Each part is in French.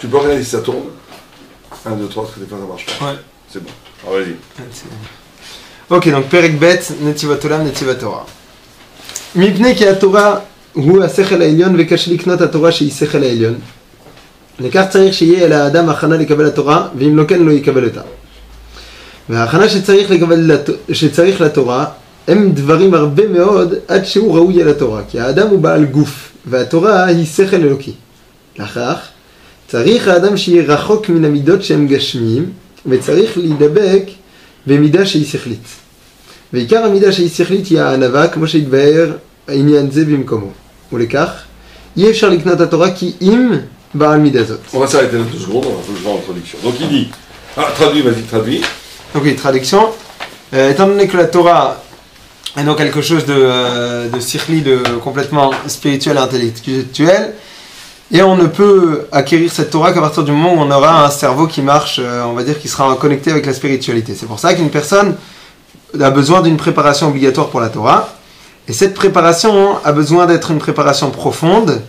Tu peux regarder si ça tourne. 1, 2, 3, parce que des fois ça marche pas. Ouais. C'est bon. Alors vas-y. Ok, donc Perek Bet, Netivat Olam, Netivat Torah. Mipnei ki HaTorah hu השכל העליון וקשה לקנות התורה שהיא שכל העליון. לכך צריך שיהיה אל האדם הכנה לקבל התורה, ואם לא כן לא יקבל אותה. וההכנה שצריך לתורה הם דברים הרבה מאוד עד שהוא ראוי אל התורה, כי האדם הוא בעל גוף, והתורה היא שכל אלוקי. לכך צריך האדם שיהיה רחוק מן המידות שהם גשמיים, וצריך להידבק במידה שהיא שכלית. ועיקר המידה שהיא שכלית היא הענווה, כמו שהתבהר העניין זה במקומו. ולכך אי אפשר לקנות את התורה כי אם בעל מידה זאת. On va s'arrêter là 2 secondes, on va voir en traduction. Donc il dit, traduis, vas-y, traduis. Donc oui, traduction. Étant donné que la Torah est donc quelque chose de sikhli, de complètement spirituel et intellectuel, et on ne peut acquérir cette Torah qu'à partir du moment où on aura un cerveau qui marche, on va dire, qui sera connecté avec la spiritualité. C'est pour ça qu'une personne a besoin d'une préparation obligatoire pour la Torah, et cette préparation a besoin d'être une préparation profonde,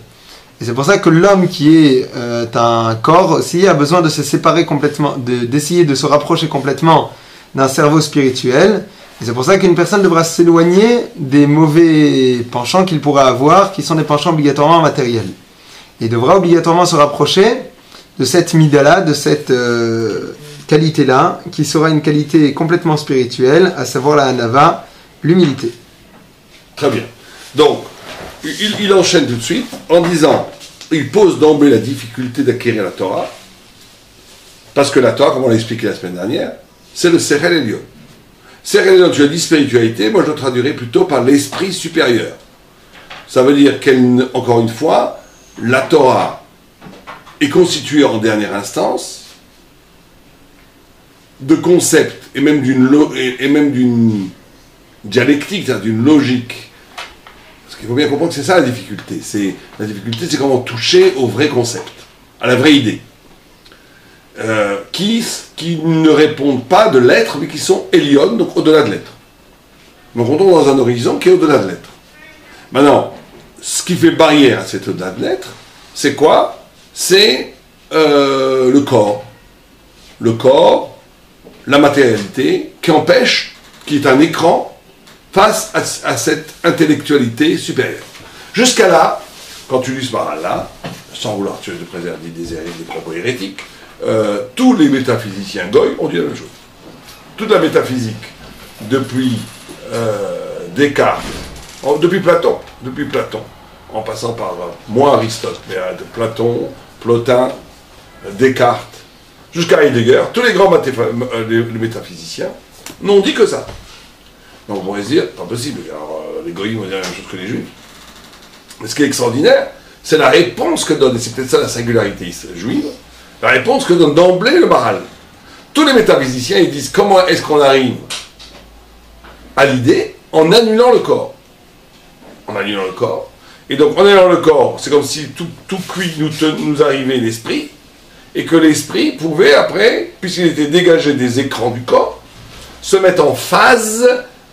et c'est pour ça que l'homme qui est un corps aussi a besoin de se séparer complètement, d'essayer de se rapprocher complètement d'un cerveau spirituel. Et c'est pour ça qu'une personne devra s'éloigner des mauvais penchants qu'il pourra avoir, qui sont des penchants obligatoirement matériels. Et devra obligatoirement se rapprocher de cette mida-là, de cette qualité-là, qui sera une qualité complètement spirituelle, à savoir la hanava, l'humilité. Très bien. Donc, il enchaîne tout de suite en disant, il pose d'emblée la difficulté d'acquérir la Torah, parce que la Torah, comme on l'a expliqué la semaine dernière, c'est le Sechel Elyon. Sechel Elyon, tu as dit spiritualité, moi je le traduirais plutôt par l'esprit supérieur. Ça veut dire encore une fois, la Torah est constituée en dernière instance de concepts et même d'une dialectique, c'est-à-dire d'une logique. Il faut bien comprendre que c'est ça la difficulté. La difficulté, c'est comment toucher au vrai concept, à la vraie idée, qui ne répondent pas de l'être, mais qui sont Elion, donc au-delà de l'être. Donc on tombe dans un horizon qui est au-delà de l'être. Maintenant, ce qui fait barrière à cet au-delà de l'être, c'est quoi? C'est le corps. Le corps, la matérialité, qui est un écran, face à cette intellectualité supérieure. Jusqu'à là, quand tu lis ce maral-là, sans vouloir te préserver des propos hérétiques, tous les métaphysiciens goy ont dit la même chose. Toute la métaphysique, depuis Descartes, depuis Platon, en passant par moins Aristote, mais de Platon, Plotin, Descartes, jusqu'à Heidegger, tous les grands les métaphysiciens n'ont dit que ça. Donc on pourrait se dire, pas possible, alors les goyim vont dire la même chose que les juifs. Mais ce qui est extraordinaire, c'est la réponse que donne, et c'est peut-être ça la singularité juive, la réponse que donne d'emblée le Maharal. Tous les métaphysiciens, ils disent comment est-ce qu'on arrive à l'idée en annulant le corps. En annulant le corps. Et donc en annulant le corps, c'est comme si tout cuit nous arrivait l'esprit, et que l'esprit pouvait après, puisqu'il était dégagé des écrans du corps, se mettre en phase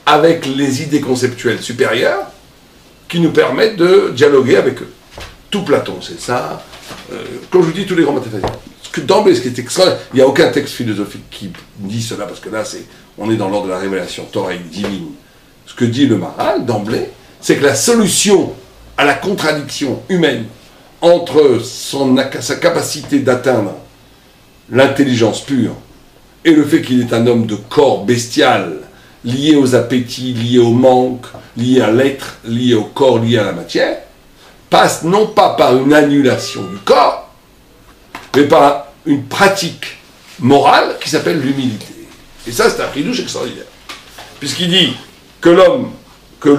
avec les idées conceptuelles supérieures qui nous permettent de dialoguer avec eux. Tout Platon, c'est ça. Comme je vous dis, tous les grands mathématiciens. D'emblée, ce qui est extraordinaire, il n'y a aucun texte philosophique qui dit cela, parce que là, on est dans l'ordre de la révélation thoraïque divine. Ce que dit le Maharal, d'emblée, c'est que la solution à la contradiction humaine entre sa capacité d'atteindre l'intelligence pure et le fait qu'il est un homme de corps bestial, lié aux appétits, lié au manque, lié à l'être, lié au corps, lié à la matière, passe non pas par une annulation du corps, mais par une pratique morale qui s'appelle l'humilité. Et ça, c'est un chidouche extraordinaire. Puisqu'il dit que l'homme, que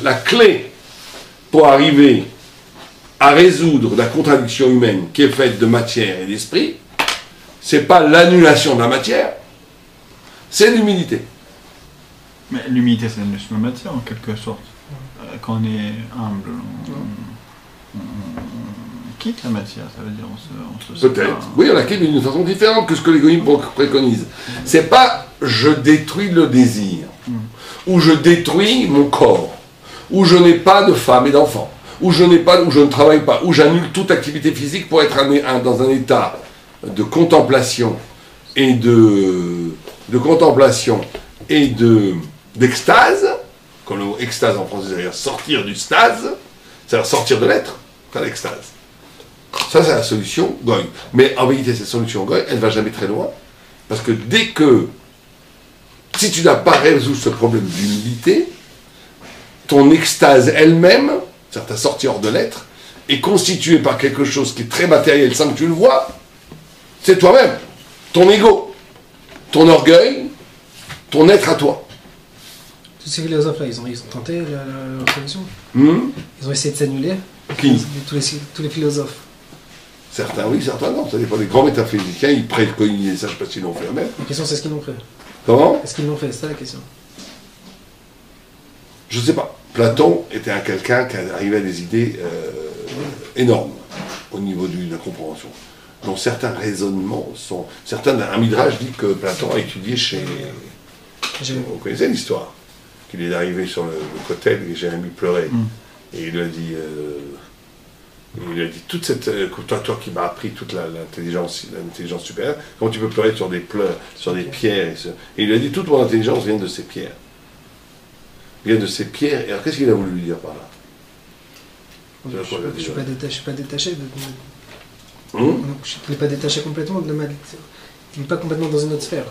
la clé pour arriver à résoudre la contradiction humaine qui est faite de matière et d'esprit, c'est pas l'annulation de la matière, c'est l'humilité. Mais l'humilité, c'est une matière en quelque sorte. Quand on est humble, on quitte la matière, ça veut dire on se peut-être. Oui, on la quitte d'une façon différente que ce que les goïms préconisent. C'est pas je détruis le désir, ou je détruis mon corps, ou je n'ai pas de femme et d'enfant, où je ne travaille pas, où j'annule toute activité physique pour être dans un état de contemplation et d'extase, comme le mot extase en français, c'est-à-dire sortir du stase, c'est-à-dire sortir de l'être, c'est l'extase. Ça, c'est la solution Goy. Mais en vérité, cette solution Goy, elle ne va jamais très loin, parce que si tu n'as pas résolu ce problème d'humilité, ton extase elle-même, c'est-à-dire ta sortie hors de l'être, est constituée par quelque chose qui est très matériel sans que tu le vois, c'est toi-même, ton ego, ton orgueil, ton être à toi. Tous ces philosophes-là, ils ont tenté la solution. Ils ont essayé de s'annuler. Qui? Tous les philosophes. Certains oui, certains non. Ça dépend des grands métaphysiciens, ils prennent cogner ça, je ne sais pas s'ils l'ont fait eux-mêmes. La question, c'est ce qu'ils l'ont fait. Comment? Est-ce qu'ils l'ont fait? C'est ça la question. Je ne sais pas. Platon était quelqu'un qui arrivait à des idées énormes au niveau de la compréhension. Donc certains raisonnements sont... un midrash dit que Platon a étudié chez... Vous connaissez l'histoire? Qu'il est arrivé sur le kotel et Jérémie pleurait. Et il lui a dit... toute cette... toi qui m'as appris toute l'intelligence supérieure, comment tu peux pleurer sur des pierres et il lui a dit, toute mon intelligence vient de ces pierres. Vient de ces pierres. Et alors qu'est-ce qu'il a voulu lui dire par là? Je ne suis pas détaché je ne pas détaché complètement de la maladie. Il n'est pas complètement dans une autre sphère.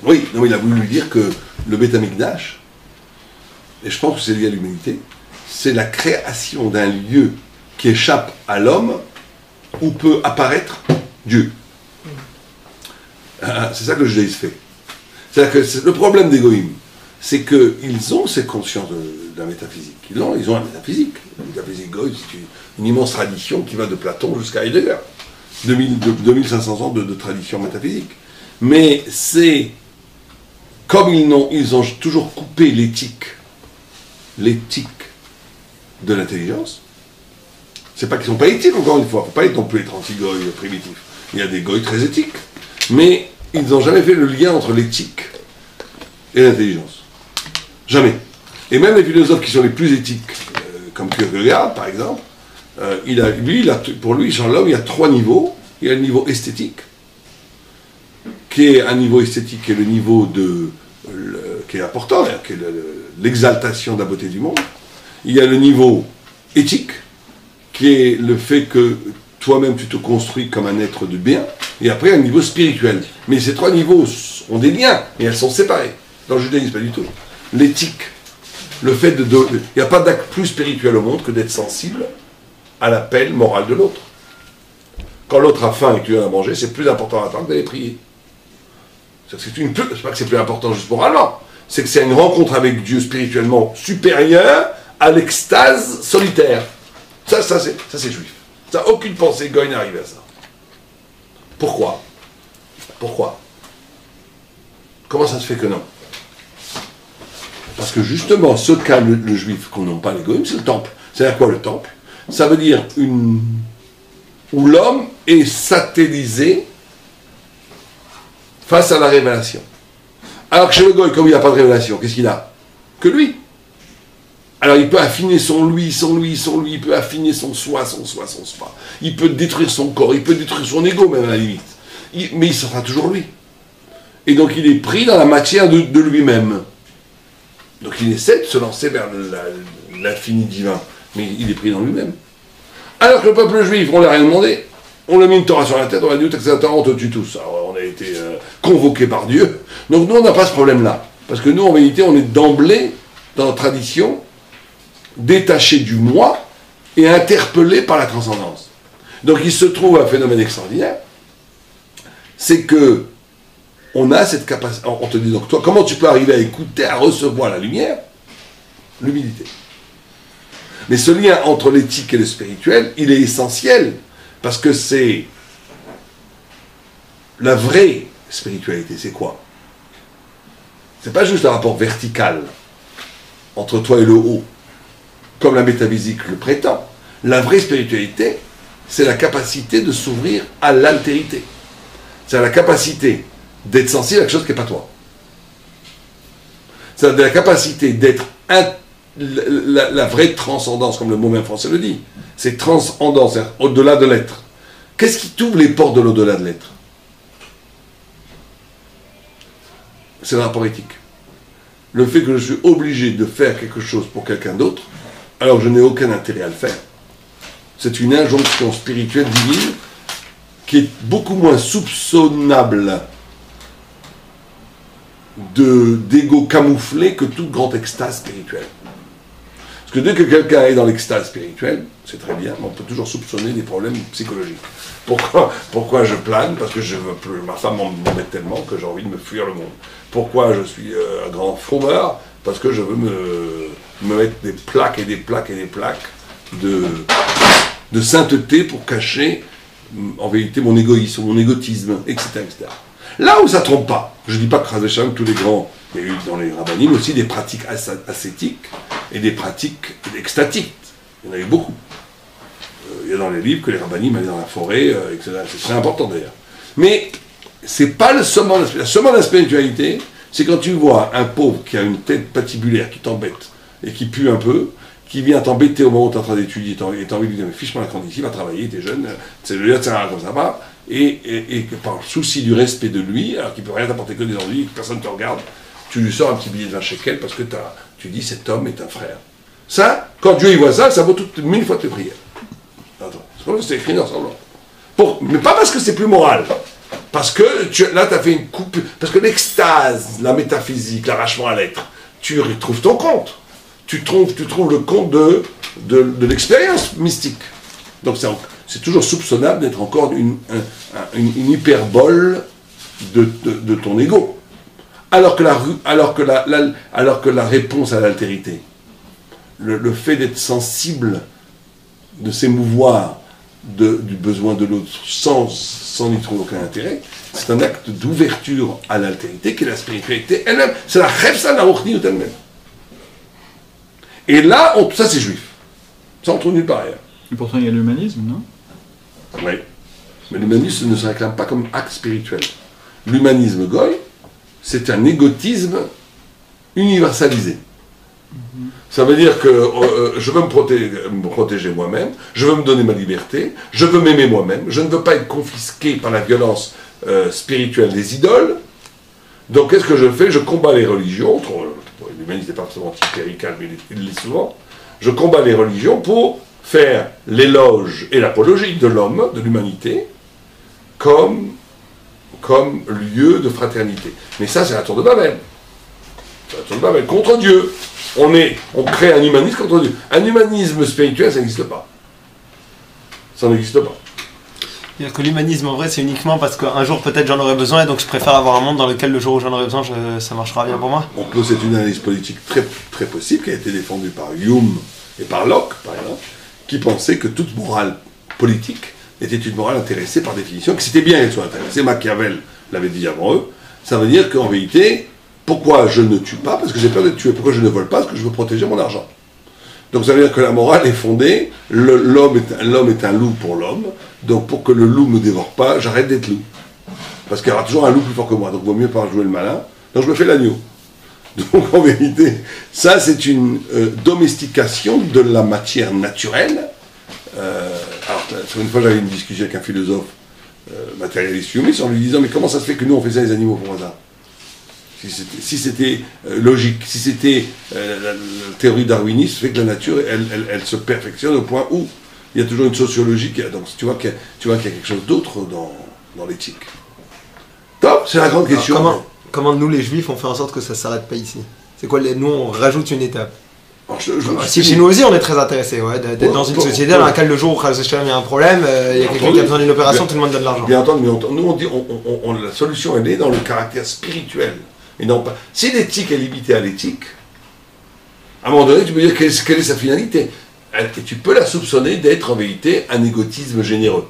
Oui, non, il a voulu lui dire que le Beth Amikdash, et je pense que c'est lié à l'humanité, c'est la création d'un lieu qui échappe à l'homme où peut apparaître Dieu. C'est ça que le judaïsme fait. C'est-à-dire que le problème des Goïms, c'est qu'ils ont cette conscience de la métaphysique. Ils ont la métaphysique. La métaphysique Goïm, c'est une immense tradition qui va de Platon jusqu'à Heidegger. 2500 ans de tradition métaphysique. Mais c'est comme ils ont toujours coupé l'éthique de l'intelligence. C'est pas qu'ils sont pas éthiques, encore une fois. Il ne faut pas non plus être anti-goy primitif. Il y a des goys très éthiques. Mais ils n'ont jamais fait le lien entre l'éthique et l'intelligence. Jamais. Et même les philosophes qui sont les plus éthiques, comme Kierkegaard, par exemple, pour lui, sur l'homme, il y a 3 niveaux. Il y a le niveau esthétique, qui est un niveau esthétique qui est le niveau qui est important, qui est l'exaltation de la beauté du monde. Il y a le niveau éthique, qui est le fait que toi-même tu te construis comme un être de bien, et après il y a un niveau spirituel. Mais ces 3 niveaux ont des liens, mais elles sont séparées. Dans le judaïsme, pas du tout. L'éthique, le fait il n'y a pas d'acte plus spirituel au monde que d'être sensible à l'appel moral de l'autre. Quand l'autre a faim et que tu viens à manger, c'est plus important à attendre d'aller prier. C'est pas que c'est plus important juste moralement, c'est que c'est une rencontre avec Dieu spirituellement supérieure à l'extase solitaire. Ça c'est juif. Ça, aucune pensée goy n'arrive à ça. Pourquoi? Comment ça se fait que non? Parce que justement, ce qu'a le juif qu'on n'a pas les goyim, c'est le temple. C'est-à-dire quoi le temple? Ça veut dire où l'homme est satellisé face à la révélation. Alors que chez le goy, comme il n'y a pas de révélation, qu'est-ce qu'il a? Que lui. Alors il peut affiner son lui, il peut affiner son soi. Il peut détruire son corps, il peut détruire son ego même à la limite. Mais il sera toujours lui. Et donc il est pris dans la matière de lui-même. Donc il essaie de se lancer vers l'infini divin, mais il est pris dans lui-même. Alors que le peuple juif, on ne l'a rien demandé. On lui a mis une Torah sur la tête, on a dit, on te tue tous. Alors on a été convoqués par Dieu. Donc nous, on n'a pas ce problème-là. Parce que nous, en réalité, on est d'emblée, dans notre tradition, détaché du moi et interpellé par la transcendance. Donc il se trouve un phénomène extraordinaire, c'est que on a cette capacité. On te dit donc, toi, comment tu peux arriver à écouter, à recevoir la lumière? L'humilité. Mais ce lien entre l'éthique et le spirituel, il est essentiel, parce que c'est la vraie spiritualité. C'est quoi? C'est pas juste un rapport vertical entre toi et le haut, comme la métaphysique le prétend. La vraie spiritualité, c'est la capacité de s'ouvrir à l'altérité. C'est la capacité d'être sensible à quelque chose qui n'est pas toi. C'est la capacité d'être la vraie transcendance, comme le mot même français le dit. C'est transcendant, c'est-à-dire au-delà de l'être. Qu'est-ce qui t'ouvre les portes de l'au-delà de l'être? C'est le rapport éthique. Le fait que je suis obligé de faire quelque chose pour quelqu'un d'autre, alors que je n'ai aucun intérêt à le faire. C'est une injonction spirituelle divine qui est beaucoup moins soupçonnable d'ego camouflé que toute grande extase spirituelle. Parce que dès que quelqu'un est dans l'extase spirituelle, c'est très bien, mais on peut toujours soupçonner des problèmes psychologiques. Pourquoi je plane? Parce que je veux plus, ma femme m'embête tellement que j'ai envie de me fuir le monde. Pourquoi je suis un grand fumeur? Parce que je veux me mettre des plaques et des plaques et des plaques de sainteté pour cacher en vérité mon égoïsme, mon égotisme, etc., etc. Là où ça ne trompe pas, je ne dis pas que Chas v'Shalom, tous les grands, il y a eu dans les rabbinim aussi des pratiques ascétiques et des pratiques extatiques. Il y en a eu beaucoup. Il y a dans les livres que les rabbinim allaient dans la forêt, etc. C'est important d'ailleurs. Mais c'est pas le summum de la summum de la spiritualité, c'est quand tu vois un pauvre qui a une tête patibulaire qui t'embête et qui pue un peu, qui vient t'embêter au moment où tu es en train d'étudier, et tu as envie de lui dire, mais fiche-moi la condition, va travailler, t'es jeune, c'est le lieu de ça, comme ça va, et que par souci du respect de lui, alors qu'il ne peut rien t'apporter que des ennuis, que personne ne te regarde, tu lui sors un petit billet de 20 shekels parce que tu dis, cet homme est un frère. Ça, quand Dieu y voit ça, ça vaut 1000 fois tes prières. Attends, c'est écrit dans son nom. Mais pas parce que c'est plus moral. Parce que là, tu as fait une coupe. Parce que l'extase, la métaphysique, l'arrachement à l'être, tu retrouves ton compte. Tu trouves le compte de l'expérience mystique. Donc c'est toujours soupçonnable d'être encore une hyperbole de ton ego. Alors que la réponse à l'altérité, le fait d'être sensible, de s'émouvoir du besoin de l'autre sans y trouver aucun intérêt, c'est un acte d'ouverture à l'altérité qui est la spiritualité elle-même. C'est la chefsa la rochni elle-même. Et là, ça c'est juif. Ça on trouve nulle part ailleurs. Et pourtant il y a l'humanisme, non? Oui. Mais l'humanisme ne se réclame pas comme acte spirituel. L'humanisme goy, c'est un égotisme universalisé. Ça veut dire que je veux me protéger moi-même, je veux me donner ma liberté, je veux m'aimer moi-même, je ne veux pas être confisqué par la violence spirituelle des idoles. Donc qu'est-ce que je fais? Je combats les religions. L'humanisme n'est pas forcément anticlérical, mais il l'est souvent. Je combats les religions pour faire l'éloge et l'apologie de l'homme, de l'humanité, comme lieu de fraternité. Mais ça, c'est la tour de Babel. C'est la tour de Babel contre Dieu. On crée un humanisme contre Dieu. Un humanisme spirituel, ça n'existe pas. Ça n'existe pas. C'est-à-dire que l'humanisme, en vrai, c'est uniquement parce qu'un jour, peut-être, j'en aurai besoin, et donc je préfère avoir un monde dans lequel, le jour où j'en aurai besoin, ça marchera bien pour moi. C'est une analyse politique très, très possible, qui a été défendue par Hume et par Locke, par exemple, qui pensaient que toute morale politique était une morale intéressée par définition, que c'était bien qu'elle soit intéressée. Machiavel l'avait dit avant eux. Ça veut dire qu'en vérité, pourquoi je ne tue pas? Parce que j'ai peur d'être tué. Pourquoi je ne vole pas? Parce que je veux protéger mon argent. Donc ça veut dire que la morale est fondée, l'homme est un loup pour l'homme, donc pour que le loup ne me dévore pas, j'arrête d'être loup. Parce qu'il y aura toujours un loup plus fort que moi, donc il vaut mieux pas jouer le malin, donc je me fais l'agneau. Donc en vérité, ça c'est une domestication de la matière naturelle. Alors une fois j'avais une discussion avec un philosophe matérialiste humaniste en lui disant, mais comment ça se fait que nous on fait ça les animaux pour hasard? Si c'était logique, si c'était la théorie darwiniste, fait que la nature, elle se perfectionne au point où il y a toujours une sociologie. Donc tu vois qu'il y a quelque chose d'autre dans l'éthique. Top, c'est la grande question. Alors, comment nous, les juifs, on fait en sorte que ça ne s'arrête pas ici? C'est quoi, nous, on rajoute une étape? Si chez nous aussi, on est très intéressés d'être dans une société dans laquelle le jour où il y a un problème, il y a quelqu'un qui a besoin d'une opération, tout le monde donne de l'argent. Bien entendu, mais nous, on dit, la solution, elle est dans le caractère spirituel. Et non pas. Si l'éthique est limitée à l'éthique, à un moment donné, tu peux dire quelle est sa finalité. Et tu peux la soupçonner d'être en vérité un égotisme généreux.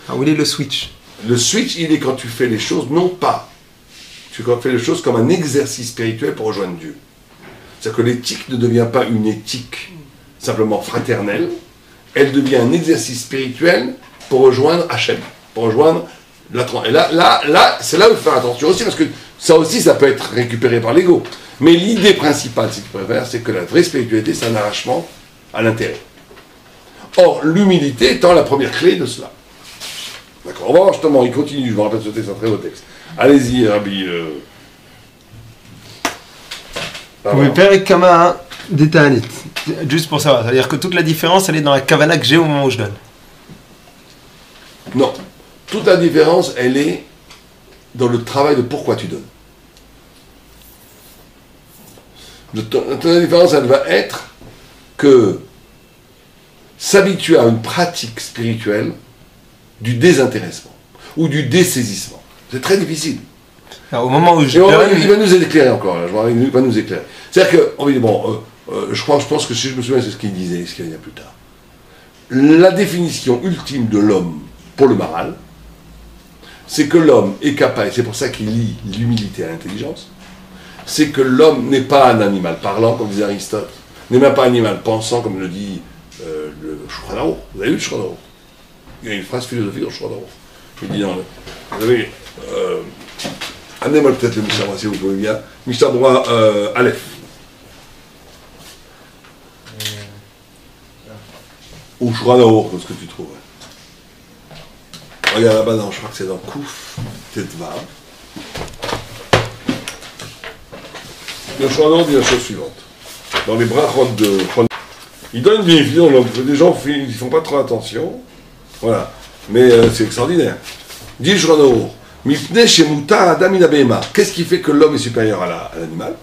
Ah, où est le switch? Le switch, il est quand tu fais les choses, non pas. Tu fais les choses comme un exercice spirituel pour rejoindre Dieu. C'est-à-dire que l'éthique ne devient pas une éthique simplement fraternelle, elle devient un exercice spirituel pour rejoindre Hachem, pour rejoindre la. Et là, c'est là où il faut faire attention aussi, parce que Ça aussi, ça peut être récupéré par l'ego. Mais l'idée principale, si tu préfères, c'est que la vraie spiritualité, c'est un arrachement à l'intérêt. Or, l'humilité étant la première clé de cela. D'accord, on va voir justement, il continue, je me rappelle ce texte, c'est un très beau texte. Allez-y, Rabbi. Oui, Père Kama des Ta'anit. Juste pour savoir, c'est-à-dire que toute la différence, elle est dans la kavana que j'ai au moment où je donne. Non. Toute la différence, elle est dans le travail de pourquoi tu donnes. La différence, elle va être que s'habituer à une pratique spirituelle du désintéressement ou du dessaisissement. C'est très difficile. Alors, au moment où je donne... donne... Il va nous éclairer encore, là. Il va nous éclairer. C'est-à-dire que, on dit, bon, je pense que si je me souviens, c'est ce qu'il disait, ce qu'il y a plus tard. La définition ultime de l'homme pour le Maharal, c'est que l'homme est capable, et c'est pour ça qu'il lie l'humilité à l'intelligence, c'est que l'homme n'est pas un animal parlant, comme disait Aristote, n'est même pas un animal pensant, comme le dit le Shulchan Aruch. Vous avez lu le Shulchan Aruch? Il y a une phrase philosophique dans le Shulchan Aruch. Il dit, vous avez, amenez-moi peut-être le Mishnah, si vous pouvez bien. Mishnah droit Aleph. Ou Shulchan Aruch, ce que tu trouves. Regarde là-bas, je crois que c'est dans Kouf, Tetva. Le Shulchan Aruch dit la chose suivante. Dans les brachot de... Il donne une définition, donc les gens ne font pas trop attention. Voilà. Mais c'est extraordinaire. Dit le Shulchan Aruch, Mipnei shemuta adam min habehema. Qu'est-ce qui fait que l'homme est supérieur à l'animal?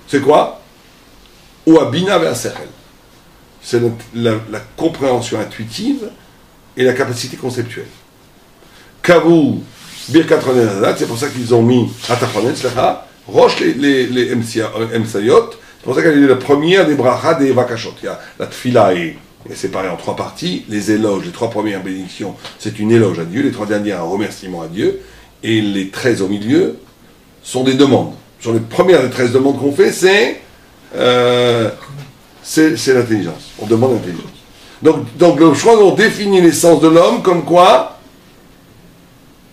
C'est quoi? Ou abina ve'asechel. C'est la compréhension intuitive et la capacité conceptuelle. Kavu birkat ronen hadat, c'est pour ça qu'ils ont mis atachonen, roche les emsayot, c'est pour ça qu'elle est la première des brachas des vakashot. Il y a la tfila est séparée en trois parties, les éloges, les trois premières bénédictions, c'est une éloge à Dieu, les trois dernières un remerciement à Dieu, et les 13 au milieu sont des demandes. Sur les premières des 13 demandes qu'on fait, c'est l'intelligence. On demande l'intelligence. Donc le choix, on définit l'essence de l'homme comme quoi?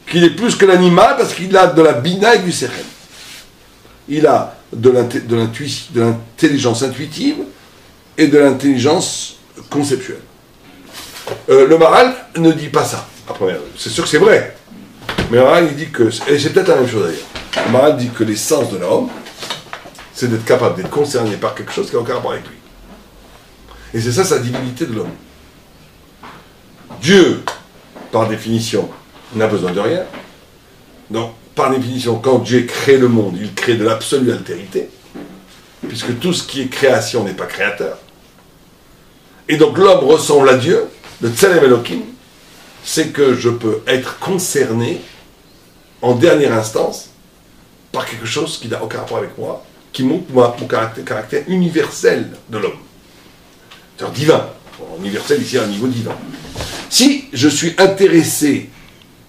Qu'il est plus que l'animal parce qu'il a de la bina et du sechel. Il a de l'intelligence intuitive et de l'intelligence conceptuelle. Le Maharal ne dit pas ça, à première vue. C'est sûr que c'est vrai. Mais le Maharal, il dit que... Et c'est peut-être la même chose d'ailleurs. Le Maharal dit que l'essence de l'homme, c'est d'être capable d'être concerné par quelque chose qui n'a aucun rapport avec lui. Et c'est ça sa divinité de l'homme. Dieu, par définition, n'a besoin de rien. Donc, par définition, quand Dieu crée le monde, il crée de l'absolue altérité, puisque tout ce qui est création n'est pas créateur. Et donc l'homme ressemble à Dieu, le Tselem Elohim, c'est que je peux être concerné, en dernière instance, par quelque chose qui n'a aucun rapport avec moi, qui montre mon caractère universel de l'homme. C'est-à-dire divin. Universel ici à un niveau divin. Si je suis intéressé,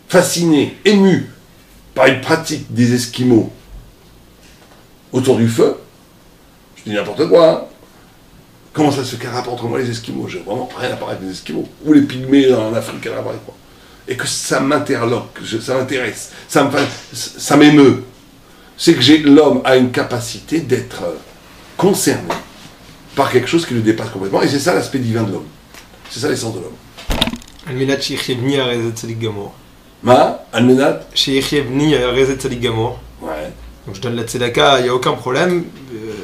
fasciné, ému par une pratique des Esquimaux autour du feu, je dis n'importe quoi. Hein. Comment ça se fait qu'un rapport entre moi et les Esquimaux? J'ai vraiment rien à voir avec les Esquimaux. Ou les Pygmées en Afrique, rien à voir avec moi. Et que ça m'interloque, ça m'intéresse, ça m'émeut. C'est que l'homme a une capacité d'être concerné par quelque chose qui le dépasse complètement. Et c'est ça l'aspect divin de l'homme. C'est ça l'essence de l'homme. Al-Menat Sheikh Bni Arezet Tzadik Gamor. Ma Al-Menat Sheikh Bni Arezet Tzadik Gamor. Ouais. Donc je donne la tzedaka, il n'y a aucun problème.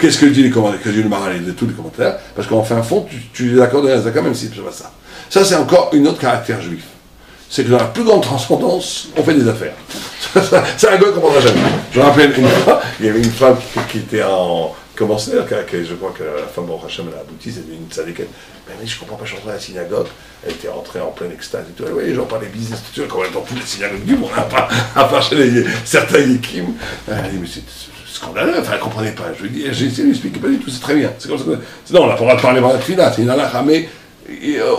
Qu'est-ce que dit les commentaires? Que dit le Maharal et tous les commentaires? Parce qu'en fin de fond, tu es d'accord de la tzedaka même si c'est pas ça. Ça, c'est encore une autre caractère juif. C'est que dans la plus grande transcendance, on fait des affaires. Ça, un gars ne comprendra jamais. Je me rappelle une fois, il y avait une femme qui était en commençait, je crois que la femme au Hachem elle a abouti, c'était une tzadikette. Mais je ne comprends pas, je suis rentré à la synagogue, elle était rentrée en pleine extase et tout. Oui, les gens parlaient business, tout ça, quand même dans toutes les synagogues du monde, à part chez certains Yekim. Elle dit, mais c'est scandaleux, enfin, elle ne comprenait pas. Je lui dis, j'ai essayé de lui expliquer, pas du tout, c'est très bien. C'est comme ça que... Non, on n'a pas le droit de parler dans la fila, c'est une halakha, mais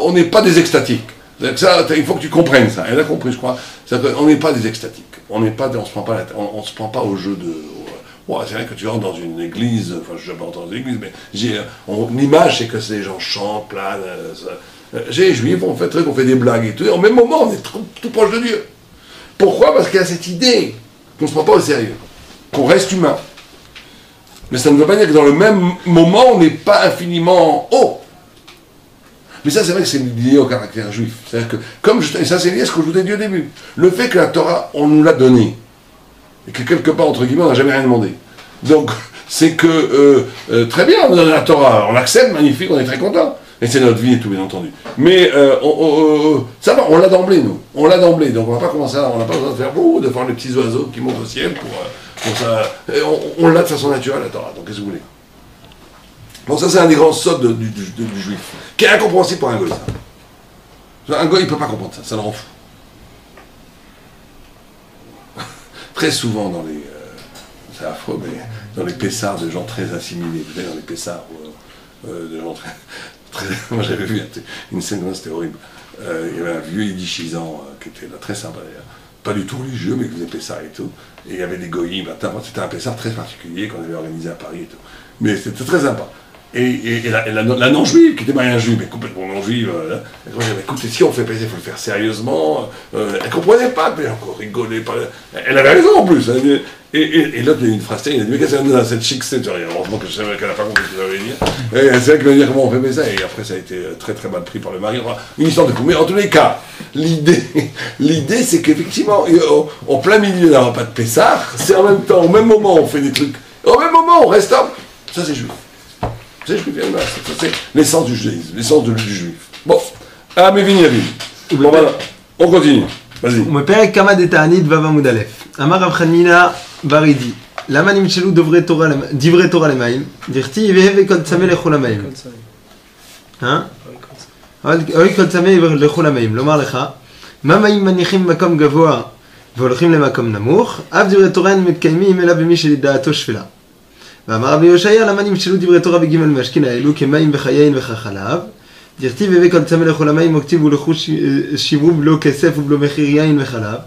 on n'est pas des extatiques. Ça, il faut que tu comprennes ça. Elle a compris, je crois. On n'est pas des extatiques. On ne se prend pas au jeu de... Ouais, c'est vrai que tu rentres dans une église, enfin je ne sais pas dans une église, mais l'image c'est que ces gens chantent, planent. J'ai les juifs, on fait des blagues et tout, et en même moment on est tout proche de Dieu. Pourquoi? Parce qu'il y a cette idée qu'on ne se prend pas au sérieux, qu'on reste humain. Mais ça ne veut pas dire que dans le même moment, on n'est pas infiniment haut. Mais ça, c'est vrai que c'est lié au caractère juif. C'est-à-dire que, et ça, c'est lié à ce que je vous ai dit au début. Le fait que la Torah, on nous l'a donnée, et que quelque part, entre guillemets, on n'a jamais rien demandé. Donc, c'est que, très bien, on donne la Torah, on l'accepte, magnifique, on est très content. Et c'est notre vie et tout, bien entendu. Mais, ça va, on l'a d'emblée, nous. On l'a d'emblée. Donc, on va pas commencer à, on n'a pas besoin de faire, de faire les petits oiseaux qui montent au ciel pour ça. On l'a de façon naturelle, la Torah. Donc, qu'est-ce que vous voulez? Bon, ça, c'est un des grands sautes du juif, qui est incompréhensible pour un goy, ça. Un goy, il ne peut pas comprendre ça, ça le rend fou. Très souvent, dans les... c'est affreux, mais dans les pessards de gens très assimilés, vous savez, dans les pessards de gens très moi, j'avais vu une scène, c'était horrible. Il y avait un vieux yiddishisant qui était là, très sympa d'ailleurs. Pas du tout religieux, mais qui faisait pessard et tout. Et il y avait des goyim, c'était un pessard très particulier qu'on avait organisé à Paris et tout. Mais c'était très sympa. Et la non-juive, qui était pas un juif, mais complètement non-juive, elle disait, écoutez, si on fait passer, il faut le faire sérieusement. Elle comprenait pas, mais encore rigolait pas. Elle avait raison en plus. Et l'autre, il y a une phrase, il a dit, mais qu'est-ce que c'est dans cette chic scène? Heureusement que je savais qu'elle n'a pas compris ce que ça voulait dire. Et c'est elle qui m'a dit comment on fait passer ça. Et après, ça a été très très mal pris par le mari. Enfin, une histoire de coup. Mais en tous les cas, l'idée, c'est qu'effectivement, en plein milieu d'un repas de Pessah, c'est en même temps, au même moment, on fait des trucs. Au même moment, on reste là. Ça, c'est juif. C'est l'essence du judaïsme, l'essence du juif. Bon, mais Vignavine. Bon, voilà, on continue. Vas-y. בפרק כמה דתענית ו' עמוד א', אמר רב חנינא בר אידי, למה נמשלו דברי תורה למים? דכתיב והווה כל צמא לכו למים. אוי כל צמא לכו למים. לומר לך, מה מים מניחים במקום גבוה והולכים למקום נמוך? אף דברי תורה אין מתקיימים אלא במי שדעתו שפלה. ואמר רבי יושעיה, למה נמשלו דברי תורה בג' משכין האלו כמים וחיין וכחלב? דכתיב והווה כל צמא לכו למים וכתיב ולכו שיברו בלא כסף ובלא מחיר יין וחלב.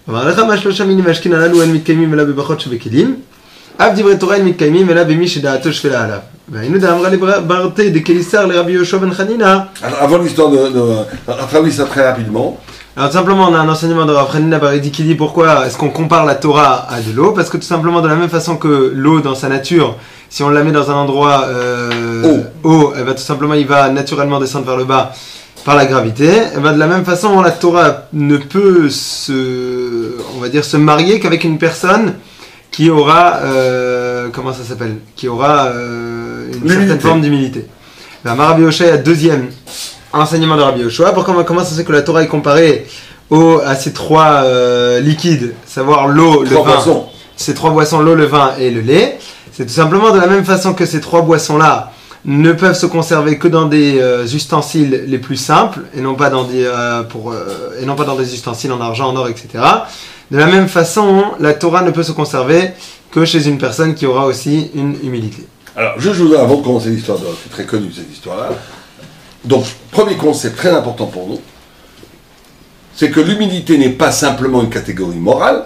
אמר לך, מה שלושה מינים משכין הללו אין מתקיימים אלא בברכות שבכלים? אף דברי תורה אין מתקיימים אלא במי שדעתו שפלה עליו. והיינו דאמרה לברתי דקליסר לרבי יהושע בן חנינא. Avant l'histoire on traduit ça très rapidement. Alors tout simplement, on a un enseignement de Rav Hanina bar Idi qui dit pourquoi est-ce qu'on compare la Torah à de l'eau? Parce que tout simplement, de la même façon que l'eau dans sa nature, si on la met dans un endroit haut, elle va tout simplement, il va naturellement descendre vers le bas par la gravité. Et ben de la même façon, la Torah ne peut se marier qu'avec une personne qui aura, comment ça s'appelle? Qui aura une certaine forme d'humilité. Ben, Rabbi Yoshua, deuxième enseignement de Rabbi Yoshua. Comment ça se fait que la Torah est comparée à ces trois liquides, savoir l'eau, le vin, ces trois boissons, l'eau, le vin et le lait? C'est tout simplement de la même façon que ces trois boissons-là ne peuvent se conserver que dans des ustensiles les plus simples et non pas dans des ustensiles en argent, en or, etc. De la même façon, la Torah ne peut se conserver que chez une personne qui aura aussi une humilité. Alors, je voudrais, avant de commencer l'histoire, c'est très connu cette histoire-là. Donc, premier concept très important pour nous, c'est que l'humilité n'est pas simplement une catégorie morale,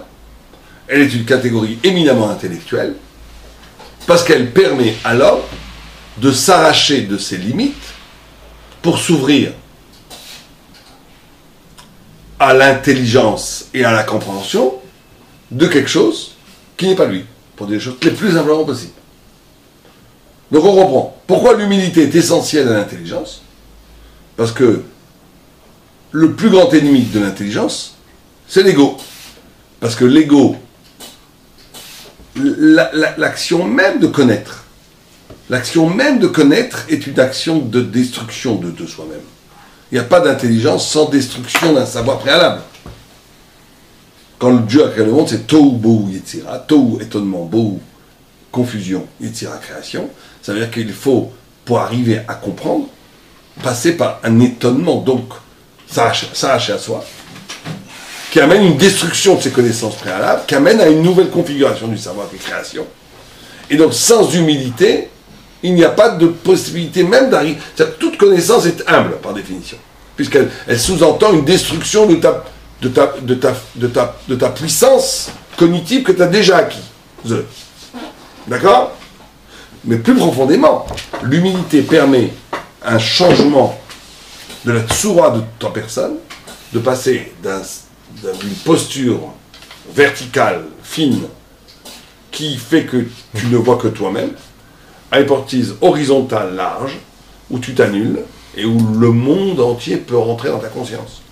elle est une catégorie éminemment intellectuelle, parce qu'elle permet à l'homme de s'arracher de ses limites pour s'ouvrir à l'intelligence et à la compréhension de quelque chose qui n'est pas lui, pour dire les choses les plus simplement possibles. Donc on reprend. Pourquoi l'humilité est essentielle à l'intelligence? Parce que le plus grand ennemi de l'intelligence, c'est l'ego. Parce que l'ego, l'action même de connaître, est une action de destruction de soi-même. Il n'y a pas d'intelligence sans destruction d'un savoir préalable. Quand le Dieu a créé le monde, c'est Tohu Bohu Yetzira, Tohu étonnement, Bohu confusion, Yetzira création. Ça veut dire qu'il faut, pour arriver à comprendre, passer par un étonnement, donc s'arracher à soi, qui amène une destruction de ses connaissances préalables, qui amène à une nouvelle configuration du savoir des créations. Et donc, sans humilité, il n'y a pas de possibilité même d'arriver. Toute connaissance est humble, par définition, puisqu'elle sous-entend une destruction de ta puissance cognitive que tu as déjà acquis. D'accord? Mais plus profondément, l'humilité permet un changement de la tsura de ta personne, de passer d'une posture verticale, fine qui fait que tu ne vois que toi-même, à l'hypothèse horizontale large, où tu t'annules et où le monde entier peut rentrer dans ta conscience.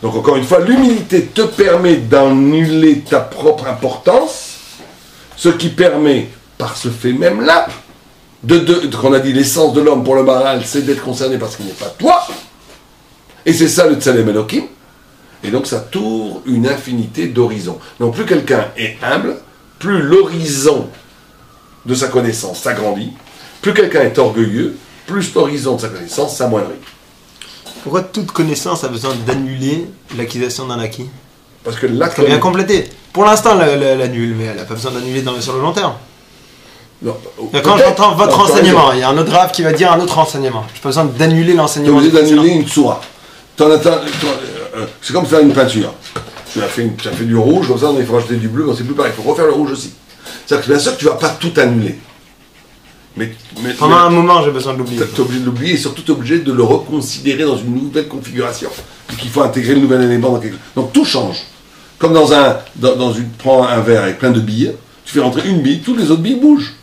Donc encore une fois, l'humilité te permet d'annuler ta propre importance, ce qui permet, par ce fait même-là, qu'on a dit l'essence de l'homme pour le moral, c'est d'être concerné par ce qui n'est pas toi, et c'est ça le Tselem Elohim, et donc ça t'ouvre une infinité d'horizons. Donc plus quelqu'un est humble, plus l'horizon de sa connaissance s'agrandit, plus quelqu'un est orgueilleux, plus l'horizon de sa connaissance s'amoindrit. Pourquoi toute connaissance a besoin d'annuler l'acquisition d'un acquis? Parce que l'acte... Elle vient compléter. Pour l'instant, l'annule, mais elle n'a pas besoin d'annuler sur le long terme. Non, quand j'entends votre enseignement, il y a un autre grave qui va dire un autre enseignement. Je n'ai pas besoin d'annuler l'enseignement. Tu es obligé d'annuler une sourate. C'est comme faire une peinture. Tu as fait du rouge, comme ça, il faut rajouter du bleu, mais c'est plus pareil, il faut refaire le rouge aussi. C'est-à-dire que bien sûr que tu ne vas pas tout annuler. Mais pendant un moment, j'ai besoin de l'oublier. Tu es obligé de l'oublier et surtout tu es obligé de le reconsidérer dans une nouvelle configuration. Puis qu'il faut intégrer le nouvel élément dans quelque chose. Donc tout change. Comme prends un verre avec plein de billes, tu fais rentrer une bille, toutes les autres billes bougent.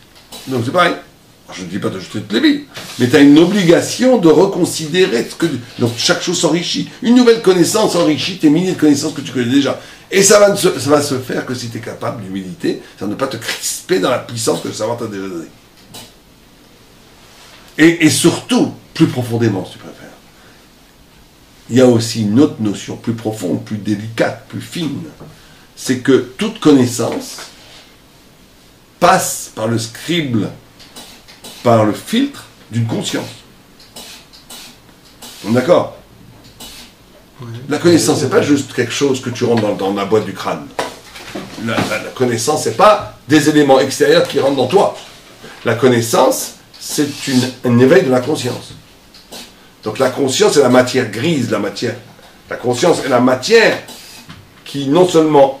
Donc c'est pareil. Alors, je ne dis pas de jeter toutes les billes, mais tu as une obligation de reconsidérer ce que... Donc chaque chose s'enrichit. Une nouvelle connaissance enrichit tes milliers de connaissances que tu connais déjà. Et ça va se faire que si tu es capable d'humilité, ça ne va pas te crisper dans la puissance que le savoir t'a déjà donné. Et surtout, plus profondément, si tu préfères, il y a aussi une autre notion plus profonde, plus délicate, plus fine. C'est que toute connaissance passe par le scribe, par le filtre d'une conscience. On est d'accord? La connaissance, c'est pas juste quelque chose que tu rentres dans la boîte du crâne. La connaissance, c'est pas des éléments extérieurs qui rentrent dans toi. La connaissance, c'est un éveil de la conscience. Donc la conscience est la matière grise, la conscience est la matière qui non seulement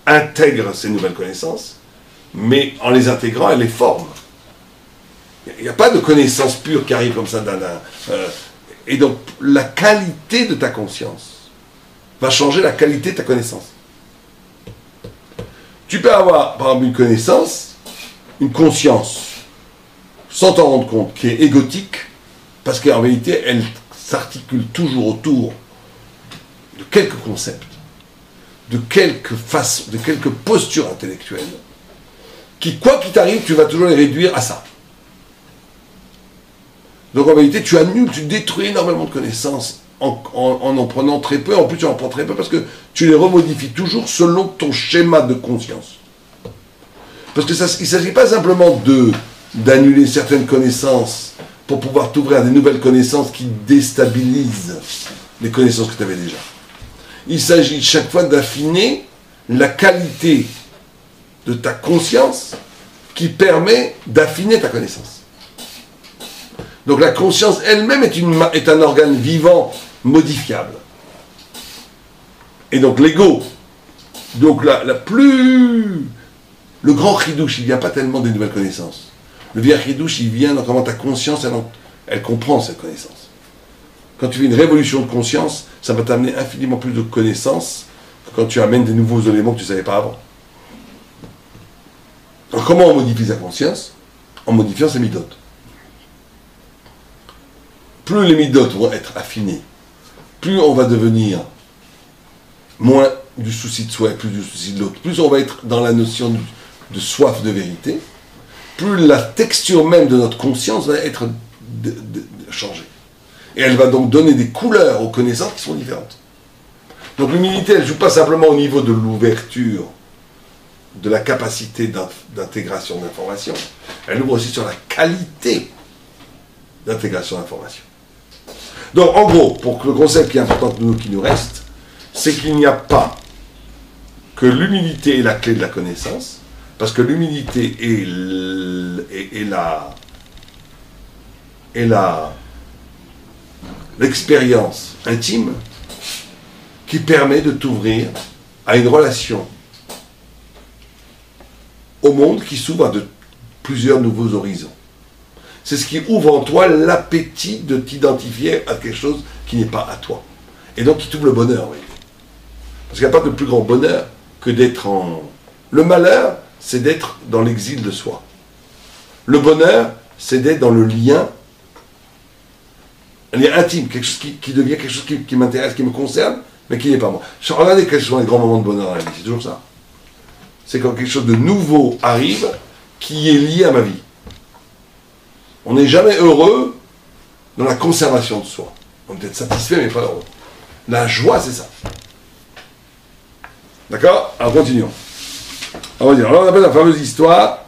intègre ces nouvelles connaissances, mais en les intégrant, elle les forme. Il n'y a pas de connaissance pure qui arrive comme ça et donc la qualité de ta conscience va changer la qualité de ta connaissance. Tu peux avoir, par exemple, une connaissance, une conscience, sans t'en rendre compte, qui est égotique, parce qu'en réalité, elle s'articule toujours autour de quelques concepts, de quelques façons, de quelques postures intellectuelles, qui, quoi qu'il t'arrive, tu vas toujours les réduire à ça. Donc en réalité, tu annules, tu détruis énormément de connaissances en prenant très peu, en plus tu en prends très peu, parce que tu les remodifies toujours selon ton schéma de conscience. Parce qu'il ne s'agit pas simplement d'annuler certaines connaissances pour pouvoir t'ouvrir à des nouvelles connaissances qui déstabilisent les connaissances que tu avais déjà. Il s'agit chaque fois d'affiner la qualité de ta conscience qui permet d'affiner ta connaissance. Donc la conscience elle-même est un organe vivant modifiable. Et donc l'ego, donc le grand chidouche, il ne vient pas tellement des nouvelles connaissances. Le vrai chidouche, il vient dans comment ta conscience, elle comprend cette connaissance. Quand tu fais une révolution de conscience, ça va t'amener infiniment plus de connaissances que quand tu amènes des nouveaux éléments que tu ne savais pas avant. Alors comment on modifie sa conscience? En modifiant ses midotes. Plus les midotes vont être affinées, plus on va devenir moins du souci de soi et plus du souci de l'autre, plus on va être dans la notion de soif de vérité, plus la texture même de notre conscience va être changée. Et elle va donc donner des couleurs aux connaissances qui sont différentes. Donc l'humilité, elle ne joue pas simplement au niveau de l'ouverture, de la capacité d'intégration d'informations, elle ouvre aussi sur la qualité d'intégration d'informations. Donc en gros, pour que le concept qui est important pour nous, qui nous reste, c'est qu'il n'y a pas que l'humilité est la clé de la connaissance, parce que l'humilité est l'expérience intime qui permet de t'ouvrir à une relation au monde qui s'ouvre à plusieurs nouveaux horizons. C'est ce qui ouvre en toi l'appétit de t'identifier à quelque chose qui n'est pas à toi. Et donc qui t'ouvre le bonheur. Oui. Parce qu'il n'y a pas de plus grand bonheur que d'être en... Le malheur, c'est d'être dans l'exil de soi. Le bonheur, c'est d'être dans le lien, un lien intime, quelque chose qui devient quelque chose qui m'intéresse, qui me concerne, mais qui n'est pas moi. Regardez quels sont les grands moments de bonheur dans la vie, c'est toujours ça. C'est quand quelque chose de nouveau arrive, qui est lié à ma vie. On n'est jamais heureux dans la conservation de soi. On peut être satisfait, mais pas heureux. La joie, c'est ça. D'accord? Alors, continuons. On va dire, alors on appelle la fameuse histoire.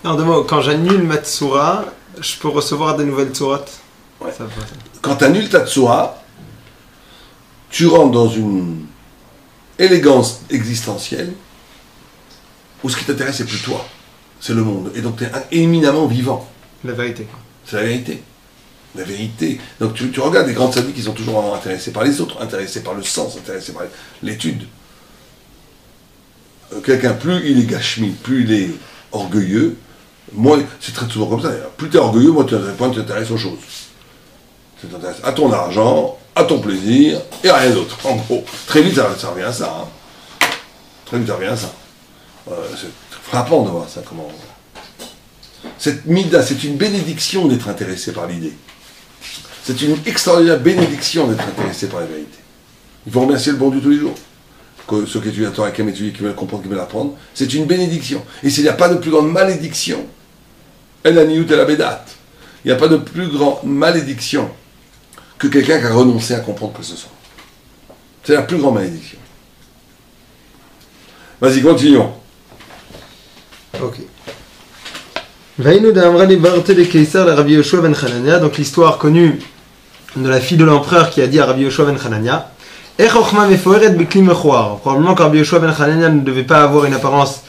Non, deux mots. Quand j'annule ma tsura, je peux recevoir des nouvelles tsurotes. Ouais. Quand tu annules ta tsura, tu rentres dans une élégance existentielle où ce qui t'intéresse, c'est plus toi, c'est le monde. Et donc tu es éminemment vivant. La vérité. C'est la vérité. La vérité. Donc tu regardes les grandes sadiques qui sont toujours intéressés par les autres, intéressés par le sens, intéressés par l'étude. Quelqu'un, plus il est gashmi, plus il est orgueilleux, moins, c'est très souvent comme ça. Plus tu es orgueilleux, moins tu t'intéresses aux choses. Tu t'intéresses à ton argent, à ton plaisir, et à rien d'autre. En gros, très vite ça revient à ça. Hein. Très vite ça revient à ça. C'est frappant de voir ça. Comment... Cette mida, c'est une bénédiction d'être intéressé par l'idée. C'est une extraordinaire bénédiction d'être intéressé par la vérité. Il faut remercier le bon Dieu tous les jours. Que ceux qui étudient la Torah, qui aiment étudier, qui veulent comprendre, qui veulent apprendre, c'est une bénédiction. Et s'il n'y a pas de plus grande malédiction, elle a niout et la bédate. Il n'y a pas de plus grande malédiction que quelqu'un qui a renoncé à comprendre que ce soit. C'est la plus grande malédiction. Vas-y, continuons. Ok. Donc l'histoire connue de la fille de l'empereur qui a dit à Rabbi Yoshua ben Hanania, probablement que Rabbi Yoshua ben Hanania ne devait pas avoir une apparence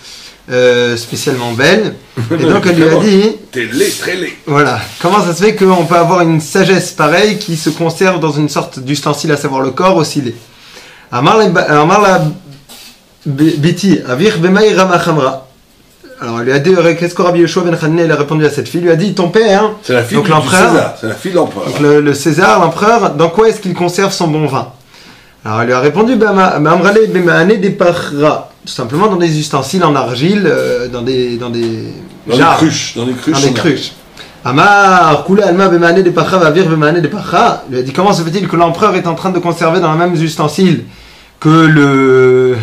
spécialement belle, et donc elle lui a dit, t'es laid, très laid. Voilà, comment ça se fait qu'on peut avoir une sagesse pareille qui se conserve dans une sorte d'ustensile, à savoir le corps aussi laid. Amar la Biti, Avir Bemaï Ramachamra. Alors, elle lui a dit, qu'est-ce que Rabbi Yoshua ben Hanania a répondu à cette fille? Il lui a dit, ton père, c'est la fille donc du César, c'est la fille de l'empereur. Donc le César, l'empereur, dans quoi est-ce qu'il conserve son bon vin? Alors, elle lui a répondu, tout simplement dans des ustensiles en argile, dans des jarres, Dans des cruches. Amar, Kula Alma Bemane de Pacha, Vavir Bemane de Pacha. Il lui a dit, comment se fait-il que l'empereur est en train de conserver dans les mêmes ustensiles que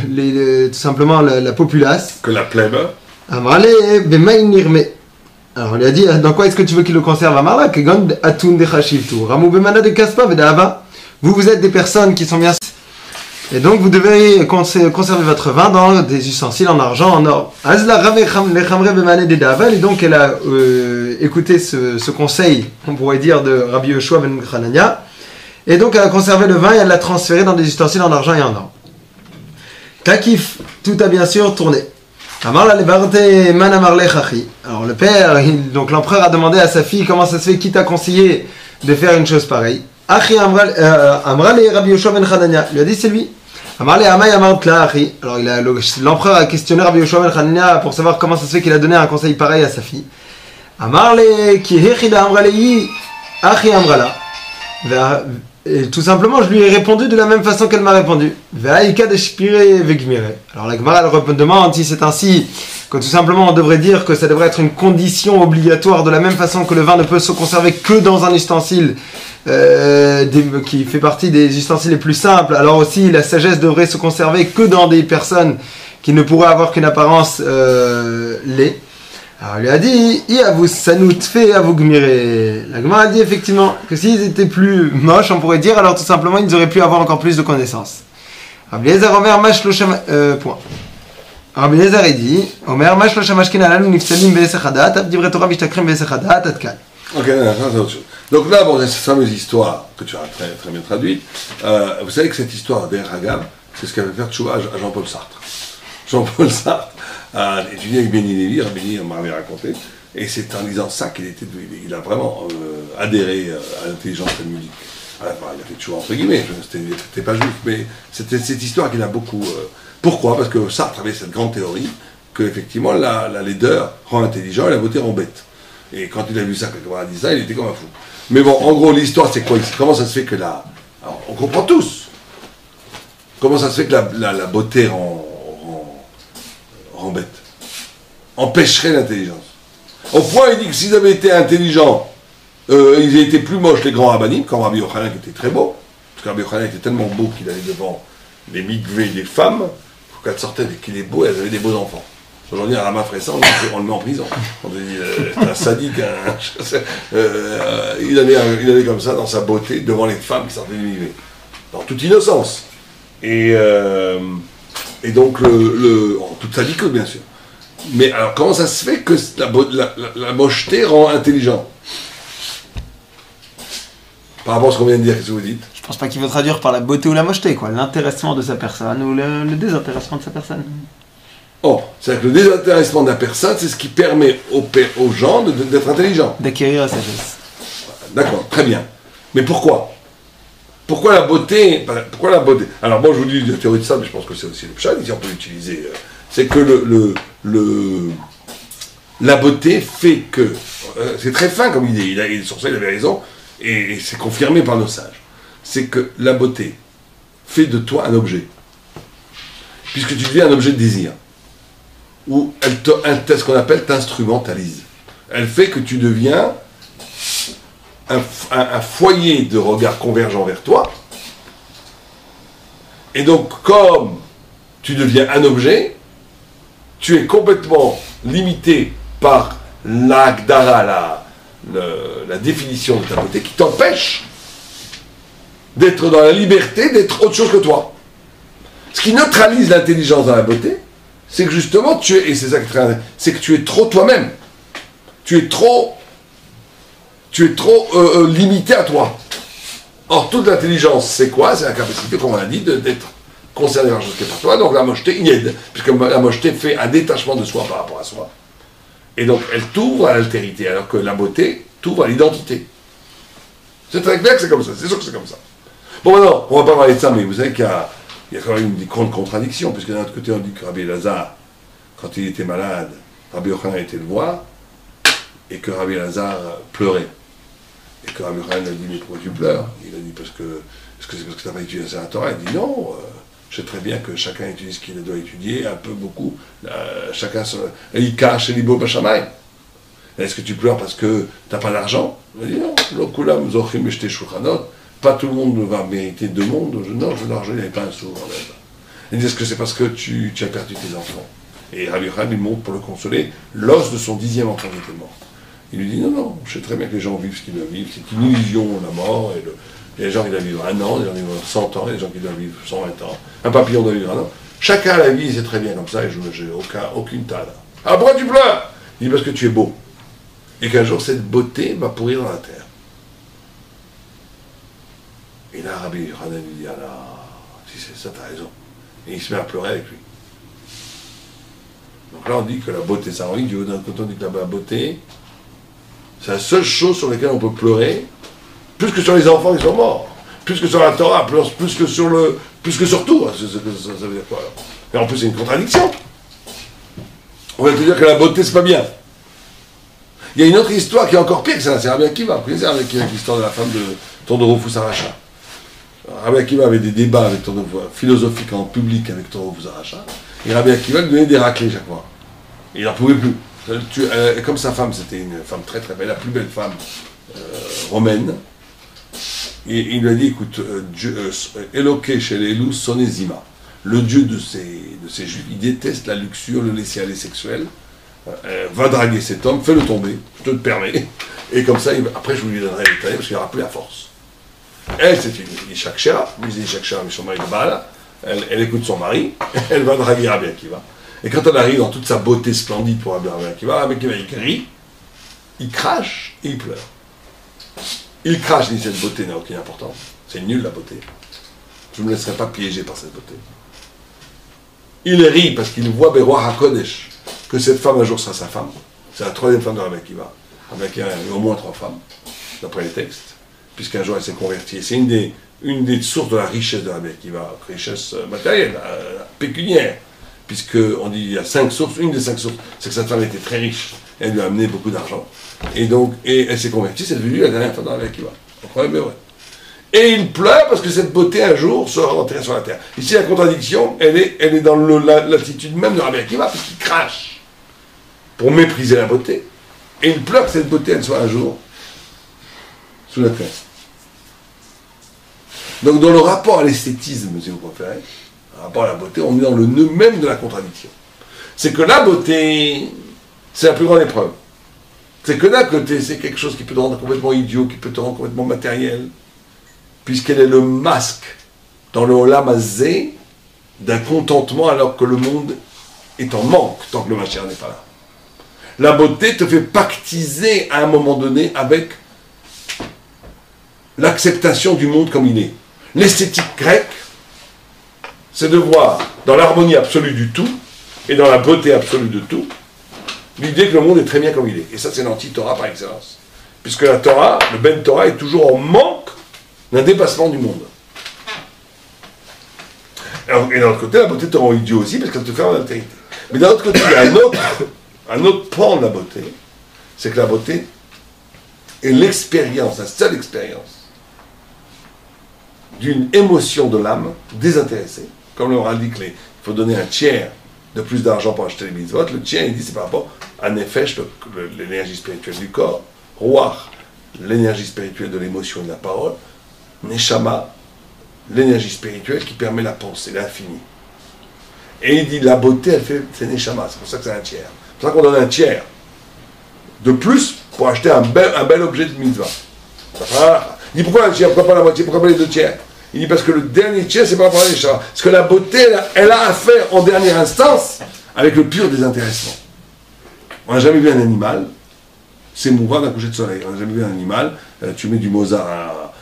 tout simplement la populace? Que la plèbe. Amarale Bemain Nirme. Alors, il lui a dit, dans quoi est-ce que tu veux qu'il le conserve? Amarla, Kegon Atun de Chashivtu. Ramu Bemana de Kaspa, Vedava. Vous êtes des personnes qui sont bien. Et donc, vous devez conserver votre vin dans des ustensiles en argent, en or. Et donc, elle a écouté ce conseil, on pourrait dire, de Rabbi Yoshua ben Hanania. Et donc, elle a conservé le vin et elle l'a transféré dans des ustensiles en argent et en or. Takif, tout a bien sûr tourné. Alors, le père, donc l'empereur a demandé à sa fille comment ça se fait, qui t'a conseillé de faire une chose pareille. Amrale Rabbi Yoshua ben Hanania, lui a dit c'est lui. Alors l'empereur a questionné Rabbi Yoshua ben Hanania pour savoir comment ça se fait qu'il a donné un conseil pareil à sa fille. Et tout simplement, je lui ai répondu de la même façon qu'elle m'a répondu. Alors la Gemara elle demande si c'est ainsi que tout simplement on devrait dire que ça devrait être une condition obligatoire de la même façon que le vin ne peut se conserver que dans un ustensile qui fait partie des ustensiles les plus simples. Alors aussi la sagesse devrait se conserver que dans des personnes qui ne pourraient avoir qu'une apparence laid. Alors il lui a dit, la Gemara a dit effectivement que s'ils étaient plus moches, on pourrait dire, alors tout simplement ils auraient pu avoir encore plus de connaissances. Rabbi Eliezer Omer point. Rabbi Eliezer il dit, Omer mashloshamash alanu nifsalim be'esechadat, abdivre Torah vishtakrim be'esechadat, atkan. Ok, ça c'est autre chose. Donc là, bon, cette fameuse histoire que tu as très, très bien traduite, vous savez que cette histoire d'Erhagab, c'est ce qu'avait fait tchouva à Jean-Paul Sartre. Jean-Paul Sartre a étudié avec Béni Lévy, Béni m'avait raconté, et c'est en lisant ça il a vraiment adhéré à l'intelligence talmudique. Il a fait tchouva entre guillemets, c'était pas juif, mais c'était cette histoire qu'il a beaucoup... Pourquoi? Parce que Sartre avait cette grande théorie que effectivement la laideur rend intelligent et la beauté rend bête. Et quand il a vu ça, quand il a dit ça, il était comme un fou. Mais bon, en gros, l'histoire, c'est quoi? Comment ça se fait que là... Alors, on comprend tous. comment ça se fait que la beauté rend bête? Empêcherait l'intelligence. Au point, il dit que s'ils avaient été intelligents, ils aient été plus moches, les grands rabbinim, comme Rabbi Yochanan qui était très beau, parce que Rabbi Yochanan était tellement beau qu'il allait devant les mikvés des femmes, quand elle sortait dès qu'il est beau, elles avaient des beaux enfants. Aujourd'hui, un Rama ferait ça, on le met en prison. On dit, un sadique, il allait comme ça, dans sa beauté, devant les femmes qui sortaient du mikvé. Dans toute innocence. Et donc, en toute sa liquide, bien sûr. Mais alors, comment ça se fait que la mocheté rend intelligent? Par rapport à ce qu'on vient de dire, qu'est-ce que vous dites? Je pense pas qu'il veut traduire par la beauté ou la mocheté, quoi. L'intéressement de sa personne ou le désintéressement de sa personne. Oh, c'est-à-dire que le désintéressement de la personne, c'est ce qui permet aux gens d'être intelligents. D'acquérir la sagesse. D'accord, très bien. Mais pourquoi? Pourquoi la beauté? Alors bon, je vous dis la théorie de ça, mais je pense que c'est aussi le pshat, ici on peut l'utiliser. C'est que la beauté fait que... c'est très fin comme idée, sur ça il avait raison, et c'est confirmé par nos sages. C'est que la beauté fait de toi un objet. Puisque tu deviens un objet de désir. Ou ce qu'on appelle t'instrumentalise. Elle fait que tu deviens un foyer de regard convergent vers toi. Et donc, comme tu deviens un objet, tu es complètement limité par l'agdara, la définition de ta beauté, qui t'empêche d'être dans la liberté, d'être autre chose que toi. Ce qui neutralise l'intelligence dans la beauté, c'est que justement, c'est que tu es trop toi-même. Tu es trop limité à toi. Or, toute l'intelligence, c'est quoi? C'est la capacité, comme on l'a dit, d'être concerné par la chose qui est par toi. Donc la mocheté, il aide, puisque la mocheté fait un détachement de soi par rapport à soi. Et donc, elle t'ouvre à l'altérité, alors que la beauté t'ouvre à l'identité. C'est très clair que c'est comme ça, c'est sûr que c'est comme ça. Bon, maintenant, on va pas parler de ça, mais vous savez qu'il y a quand même une grande contradiction, puisque d'un autre côté, on dit que Rabbi Elazar, quand il était malade, Rabbi Yochanan était le voir, et que Rabbi Elazar pleurait. Et que Rabbi Yochanan a dit, mais pourquoi tu pleures? Il a dit, est-ce que c'est parce que tu n'as pas étudié la Torah? Il dit, non, je sais très bien que chacun étudie ce qu'il doit étudier, un peu, beaucoup, chacun il cache les libo bachamay. Est-ce que tu pleures parce que tu n'as pas d'argent? Il a dit, non, l'okulam zochim eshte shulchanot. Pas tout le monde va mériter deux mondes. Non, je l'argent, il n'y avait pas un sou. Il dit, est-ce que c'est parce que tu as perdu tes enfants? Et Rabbi Yochanan, il monte pour le consoler, l'os de son 10e enfant qui était mort. Il lui dit, non, je sais très bien que les gens vivent ce qu'ils doivent vivre, c'est une illusion, la mort, et il y a des gens qui doivent vivre 1 an, des gens qui doivent vivre 100 ans, et des gens qui doivent vivre 120 ans. Un papillon doit vivre 1 an. Chacun a la vie, c'est très bien comme ça, et je n'ai aucune tâle. Ah, pourquoi tu pleures? Il dit, parce que tu es beau. Et qu'un jour, cette beauté va pourrir dans la terre. Et là, Rabbi Yochanan lui dit, ah là, si c'est ça, t'as raison. Et il se met à pleurer avec lui. Donc là, on dit que la beauté, ça envie, Dieu, d'un côté, on dit que la beauté, c'est la seule chose sur laquelle on peut pleurer, plus que sur les enfants qui sont morts, plus que sur la Torah, plus que sur tout. Ça veut dire quoi alors? Et en plus, c'est une contradiction. On va te dire que la beauté, c'est pas bien. Il y a une autre histoire qui est encore pire que ça, c'est Rabbi Akiva. Vous connaissez Rabbi Akiva, l'histoire de la femme de Tordoro Fusaracha. Rabbi Akiva avait des débats avec philosophiques en public avec Tordoro Fusaracha, et Rabbi Akiva lui donnait des raclés chaque fois. Et il n'en pouvait plus. Comme sa femme, c'était une femme très très belle, la plus belle femme romaine, et il lui a dit, écoute, Eloke chez les loups, Sonezima, le dieu de ces juifs, il déteste la luxure, le laisser-aller sexuel, va draguer cet homme, fais-le tomber, je te le permets, et comme ça, après je vous lui donnerai les détails, parce qu'il n'aura plus la force. Elle, c'est une Ishakshera, elle écoute son mari, elle va draguer Rabbi Akiva. Et quand elle arrive dans toute sa beauté splendide pour Rabbi Akiva, Rabbi Akiva, il crie, il crache et il pleure. Il crache, il dit, cette beauté n'a aucune importance. C'est nul la beauté. Je ne me laisserai pas piéger par cette beauté. Il rit parce qu'il voit Beroa HaKodesh, que cette femme un jour sera sa femme. C'est la 3e femme de Rabbi Akiva. Rabbi Akiva a eu au moins 3 femmes, d'après les textes, puisqu'un jour elle s'est convertie. Et c'est une des sources de la richesse de Rabbi Akiva, richesse matérielle, pécuniaire. Puisqu'on dit qu'il y a 5 sources, une des 5 sources, c'est que cette femme était très riche, elle lui a amené beaucoup d'argent. Et donc, elle s'est convertie, c'est devenu la dernière femme dans Rabbi Akiva. Incroyable, mais vrai. Et il pleure parce que cette beauté, un jour, sera enterrée sur la terre. Ici, la contradiction, elle est dans l'attitude même de Rabbi Akiva, puisqu'il crache pour mépriser la beauté. Et il pleure que cette beauté, elle soit un jour sous la terre. Donc, dans le rapport à l'esthétisme, si vous préférez, le rapport à la beauté, on est dans le nœud même de la contradiction. C'est que la beauté, c'est la plus grande épreuve. C'est que d'un côté, c'est quelque chose qui peut te rendre complètement idiot, qui peut te rendre complètement matériel, puisqu'elle est le masque dans le Olam Hazé d'un contentement alors que le monde est en manque tant que le Mashiach n'est pas là. La beauté te fait pactiser à un moment donné avec l'acceptation du monde comme il est. L'esthétique grecque, c'est de voir dans l'harmonie absolue du tout et dans la beauté absolue de tout, l'idée que le monde est très bien comme il est. Et ça, c'est l'anti-Torah par excellence. Puisque la Torah, le Ben Torah, est toujours en manque d'un dépassement du monde. Et d'un autre côté, la beauté te rend idiot aussi, parce qu'elle te fait en altérité. Mais d'un autre côté, il y a un autre pan de la beauté, c'est que la beauté est l'expérience, la seule expérience d'une émotion de l'âme désintéressée. Comme le Moral dit qu'il faut donner un tiers de plus d'argent pour acheter les mitzvot, le tiers, il dit, c'est par rapport à Nefesh, l'énergie spirituelle du corps, Ruach, l'énergie spirituelle de l'émotion et de la parole, Neshama, l'énergie spirituelle qui permet la pensée, l'infini. Et il dit, la beauté, elle fait, c'est Neshama, c'est pour ça que c'est un tiers. C'est pour ça qu'on donne un tiers de plus pour acheter un bel objet de mitzvah. Voilà. Il dit, pourquoi un tiers, pourquoi pas la moitié, pourquoi pas les deux tiers? Il dit, parce que le dernier tiers, c'est pas par rapport à Neshama. Parce que la beauté, elle a affaire en dernière instance avec le pur désintéressement. On n'a jamais vu un animal s'émouvoir d'un coucher de soleil. On n'a jamais vu un animal, tu mets du Mozart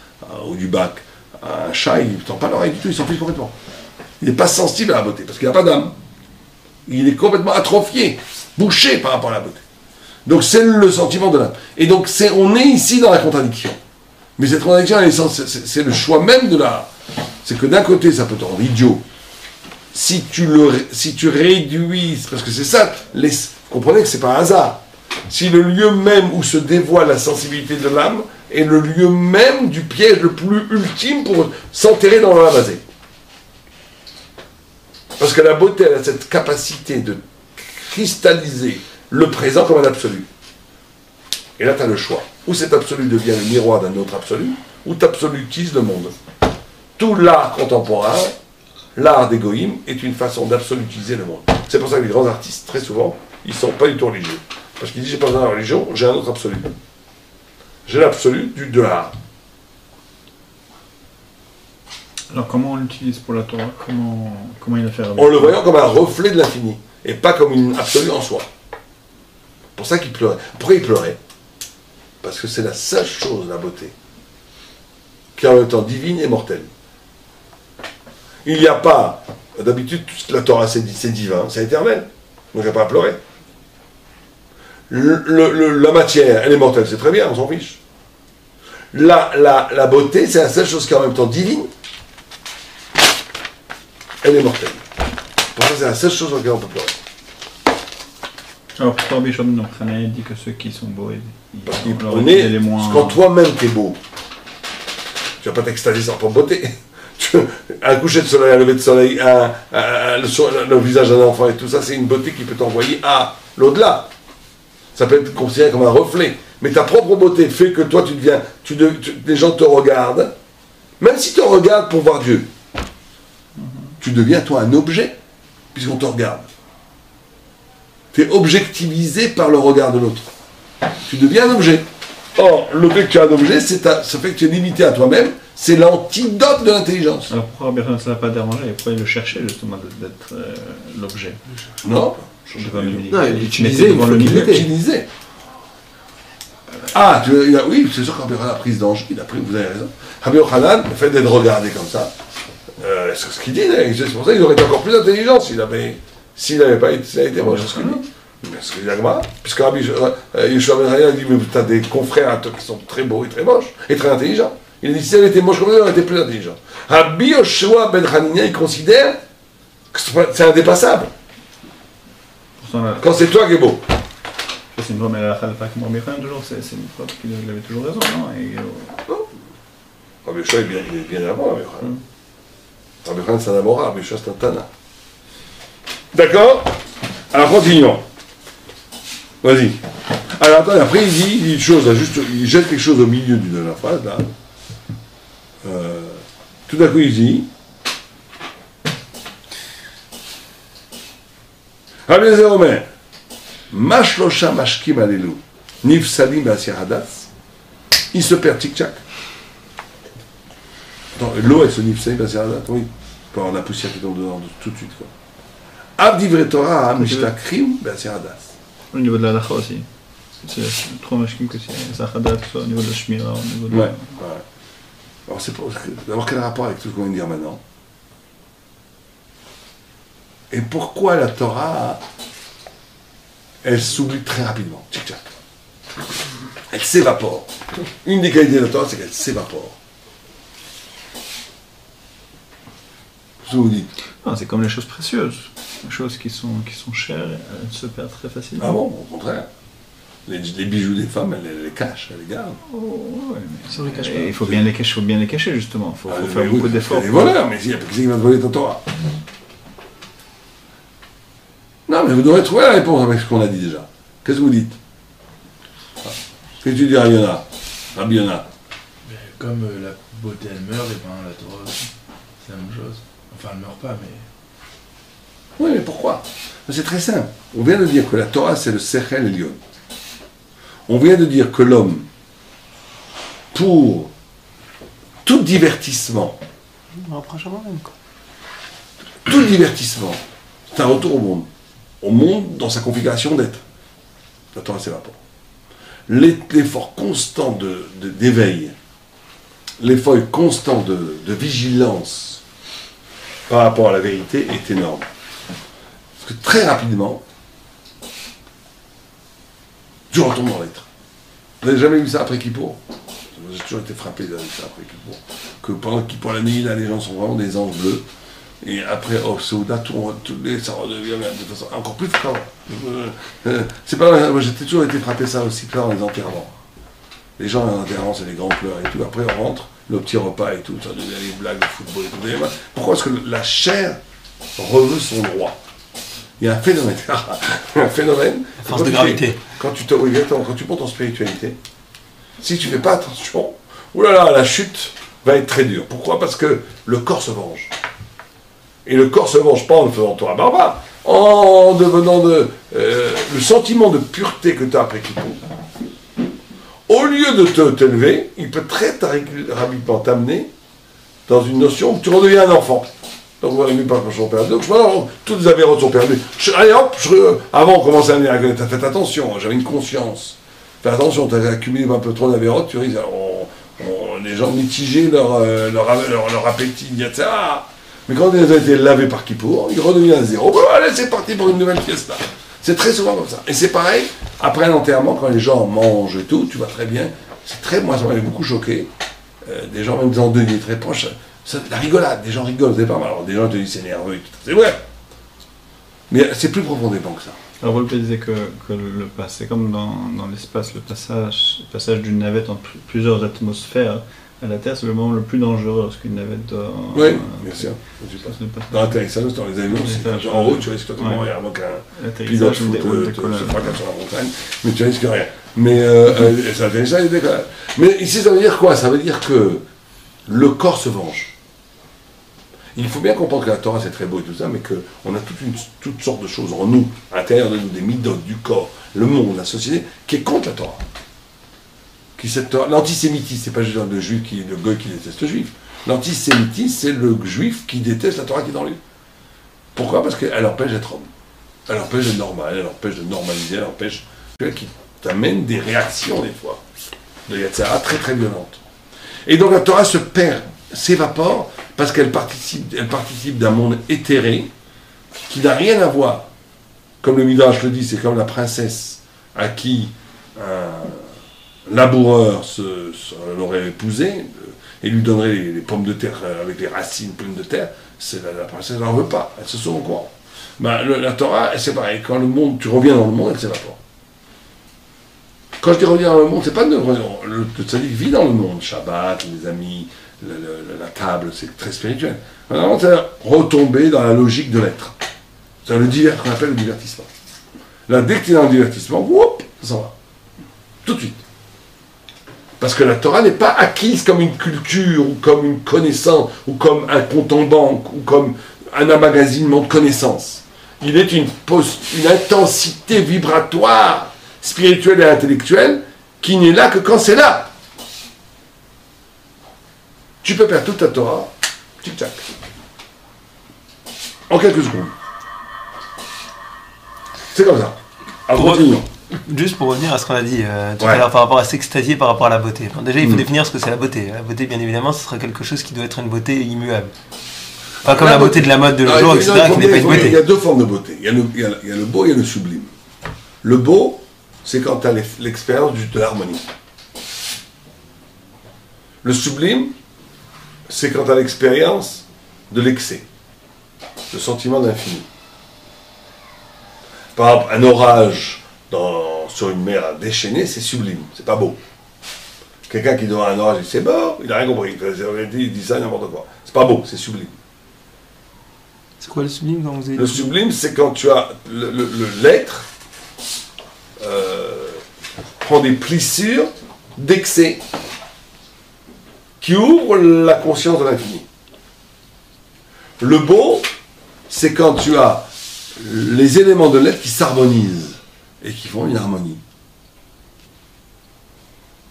ou du Bach à un chat, il ne tend pas l'oreille du tout, il s'en fiche complètement. Il n'est pas sensible à la beauté, parce qu'il n'a pas d'âme. Il est complètement atrophié, bouché par rapport à la beauté. Donc c'est le sentiment de l'âme. Et donc on est ici dans la contradiction. Mais cette contradiction, c'est le choix même de l'art. C'est que d'un côté, ça peut te rendre idiot. Si tu réduis, parce que c'est ça, vous comprenez que c'est pas un hasard. Si le lieu même où se dévoile la sensibilité de l'âme est le lieu même du piège le plus ultime pour s'enterrer dans la vasée. Parce que la beauté, elle a cette capacité de cristalliser le présent comme un absolu. Et là, tu as le choix. Ou cet absolu devient le miroir d'un autre absolu, ou tu absolutises le monde. Tout l'art contemporain, l'art des goïms, est une façon d'absolutiser le monde. C'est pour ça que les grands artistes, très souvent, ils ne sont pas du tout religieux. Parce qu'ils disent, j'ai pas besoin de la religion, j'ai un autre absolu. J'ai l'absolu de l'art. Alors comment on l'utilise pour la Torah? Comment il a fait avec En le voyant comme un reflet de l'infini, et pas comme une absolue en soi. C'est pour ça qu'il pleurait. Pourquoi il pleurait? Parce que c'est la seule chose, la beauté, qui est en même temps divine et mortelle. Il n'y a pas, d'habitude, la Torah c'est divin, c'est éternel, donc il n'y a pas à pleurer. La matière, elle est mortelle, c'est très bien, on s'en fiche. La beauté, c'est la seule chose qui est en même temps divine, elle est mortelle. Pour ça, c'est la seule chose dans laquelle on peut pleurer. Alors pourquoi Bishop Nochanan dit que ceux qui sont beaux, parce quand toi-même t'es beau, tu vas pas t'extasier sur ton beauté. Un coucher de soleil, un lever de soleil, le visage d'un enfant et tout ça, c'est une beauté qui peut t'envoyer à l'au-delà. Ça peut être considéré comme un reflet. Mais ta propre beauté fait que toi, les gens te regardent, même si tu regardes pour voir Dieu. Tu deviens, toi, un objet, puisqu'on te regarde. Tu es objectivisé par le regard de l'autre. Tu deviens un objet. Or, le fait que tu es un objet, ça fait que tu es limité à toi-même, c'est l'antidote de l'intelligence. Alors pourquoi Rabbi Yochanan ça n'a pas dérangé? Et pourquoi il le cherchait justement d'être l'objet? Non. Non, il l'utilisait, il faut l'utiliser. Ah, oui, c'est sûr que Rabbi Yochanan a pris ce danger, vous avez raison. Rabbi Yochanan, le fait d'être regardé comme ça, c'est ce qu'il dit, c'est pour ça qu'il aurait été encore plus intelligent s'il n'avait pas été moche, c'est ce qu'il dit. Parce qu'il y a Gemara, puisque Rabbi Yeshua ben Hanina dit, mais tu as des confrères qui sont très beaux et très moches, et très intelligents. Il dit, si elle était moche comme ça, elle aurait été plus intelligente. Rabbi Yeshua ben Hanina, il considère que c'est indépassable. Quand c'est toi qui es beau. C'est une bonne halakha, pas comme Rabbi Yochanan toujours, c'est une preuve qu'il avait toujours raison, non? Rabbi Yochanan, il est bien avant Rabbi Yochanan. Rabbi Yochanan, c'est un Amora, Rabbi Yochanan, c'est un Tana. D'accord? Alors, continuons. Vas-y. Alors, attends, après, il dit une chose, là, juste, il jette quelque chose au milieu de la phrase, là. Tout d'un coup, il dit Rabbi Eliezer Omer, Mashlosha Mashkim Alelu, Nifsalim Basiradas, il se perd tic-tac. Attends, l'eau, elle se Nifsalim Basiradas, oui. Pour avoir la poussière qui tombe dedans tout de suite, quoi. Avdivre Torah, Mishtakrim Basiradas. Au niveau de la lacha aussi. C'est trop machkim que c'est Sachadat, que ce soit au niveau de la Shmira, au niveau de... Ouais. Alors, c'est pour... D'abord, quel rapport avec tout ce qu'on vient de dire maintenant? Et pourquoi la Torah, elle s'oublie très rapidement? Tchic-tchac. Elle s'évapore. Une des qualités de la Torah, c'est qu'elle s'évapore. Qu'est-ce que vous dites? Ah, c'est comme les choses précieuses. Les choses qui sont chères, elles se perdent très facilement. Ah bon, au contraire. Les bijoux des femmes, elles les cachent, elles les gardent. Oh, ouais, mais Si on les cache pas. il faut bien les cacher, justement. Il faut faire beaucoup d'efforts. Les voleurs, mais il y a qui va te voler ta Torah? Non, mais vous devrez trouver la réponse avec ce qu'on a dit déjà. Qu'est-ce que vous dites? Qu'est-ce que tu dis, Rabbi Yona? Mais comme la beauté elle meurt, et ben la Torah aussi, c'est la même chose. Enfin, elle meurt pas, mais. Oui, mais pourquoi? C'est très simple. On vient de dire que la Torah, c'est le Sechel Elyon. On vient de dire que l'homme, pour tout divertissement, tout divertissement, c'est un retour au monde dans sa configuration d'être. La Torah s'évapore. L'effort constant d'éveil, l'effort constant de vigilance par rapport à la vérité est énorme. Parce que très rapidement, tu retournes dans l'être. Vous n'avez jamais vu ça après Kippour? J'ai toujours été frappé de ça après Kippour. Que pendant Kippour la nuit, là, les gens sont vraiment des anges bleus. Et après, au Souda, ça redevient de façon encore plus fort. C'est pas vrai, moi j'ai toujours été frappé ça aussi fort dans les enterrements. Les gens en enterrement, c'est les grands pleurs et tout. Après, on rentre, le petit repas et tout, ça devient les blagues de football et tout. Pourquoi? Parce que la chair reveut son droit. Il y a un phénomène. Un phénomène. Force de gravité. Quand tu montes en spiritualité, si tu ne fais pas attention, oulala, la chute va être très dure. Pourquoi? Parce que le corps se venge. Et le corps se venge pas en faisant toi barbare, en devenant le sentiment de pureté que tu as après Kippour. Au lieu de t'élever, il peut très rapidement t'amener dans une notion où tu redeviens un enfant. Donc voilà, mes parents sont perdus. Donc maintenant, toutes les avérotes sont perdues. Allez hop, avant on commençait à me dire, t'as fait attention, j'avais une conscience. Fais attention, t'as accumulé un peu trop d'avérotes, tu risques, les gens mitigeaient leur appétit, etc. Mais quand ils ont été lavés par Kippour, ils redeviennent à zéro. Bon, allez, c'est parti pour une nouvelle fiesta. C'est très souvent comme ça. Et c'est pareil, après un enterrement, quand les gens mangent et tout, tu vois très bien, moi ça m'avait beaucoup choqué, des gens même en deuil très proches, la rigolade, des gens rigolent, c'est pas mal. Alors des gens te disent c'est nerveux et tout, c'est vrai. Mais c'est plus profondément que ça. Alors Volpe disait que c'est comme dans l'espace, le passage d'une navette en plusieurs atmosphères à la Terre, c'est le moment le plus dangereux lorsqu'une navette doit... Oui, bien sûr. Dans l'atterrissage, dans les avions, c'est en haut, tu risques de mourir avant qu'un pilote se fracasse sur la montagne, mais tu risques rien. Mais c'est l'atterrissage et le décollage. Mais ici, ça veut dire quoi? Ça veut dire que le corps se venge. Il faut bien comprendre que la Torah, c'est très beau et tout ça, mais qu'on a toutes sortes de choses en nous, à l'intérieur de nous, des midotes, du corps, le monde, la société, qui est contre la Torah. L'antisémitisme, c'est pas juste le juif le goy qui déteste le juif. L'antisémitisme, c'est le juif qui déteste la Torah qui est dans lui. Pourquoi? Parce qu'elle empêche d'être homme. Elle empêche d'être normal, elle empêche de normaliser, elle empêche qui t'amène des réactions des fois, de Yetzirah très très violentes. Et donc la Torah se perd, s'évapore, parce qu'elle participe d'un monde éthéré qui n'a rien à voir. Comme le Midrash le dit, c'est comme la princesse à qui un laboureur l'aurait épousée et lui donnerait les pommes de terre avec les racines pleines de terre. La princesse n'en veut pas, elle se sauve au courant. La Torah, c'est pareil, quand tu reviens dans le monde, elle s'évapore. Quand je dis revenir dans le monde, c'est pas le tzaddik vit dans le monde, Shabbat, les amis, la table, c'est très spirituel. Vraiment, c'est retomber dans la logique de l'être. C'est ce qu'on appelle le divertissement. Là, dès que tu es dans le divertissement, whoop, ça s'en va. Tout de suite. Parce que la Torah n'est pas acquise comme une culture, ou comme une connaissance, ou comme un compte en banque, ou comme un emmagasinement de connaissances. Il est une intensité vibratoire, spirituelle et intellectuelle, qui n'est là que quand c'est là. Tu peux perdre toute ta Torah, tic-tac, en quelques secondes. C'est comme ça. Alors, continuons. Juste pour revenir à ce qu'on a dit tout à l'heure par rapport à s'extasier par rapport à la beauté. Bon, déjà, il faut définir ce que c'est la beauté. La beauté, bien évidemment, ce sera quelque chose qui doit être une beauté immuable. Pas comme la beauté de la mode de nos jours, etc., qui n'est pas une beauté. Il y a deux formes de beauté. Il y a le beau et il y a le sublime. Le beau, c'est quand tu as l'expérience de l'harmonie. Le sublime, c'est quand tu as l'expérience de l'excès, le sentiment d'infini. Par exemple, un orage sur une mer déchaînée, c'est sublime, c'est pas beau. Quelqu'un qui devant un orage, il dit c'est beau, il n'a rien compris, il dit ça n'importe quoi. C'est pas beau, c'est sublime. C'est quoi le sublime quand vous avez Le sublime, c'est quand tu as l'être prend des plissures d'excès qui ouvrent la conscience de l'infini. Le beau, c'est quand tu as les éléments de l'être qui s'harmonisent et qui font une harmonie.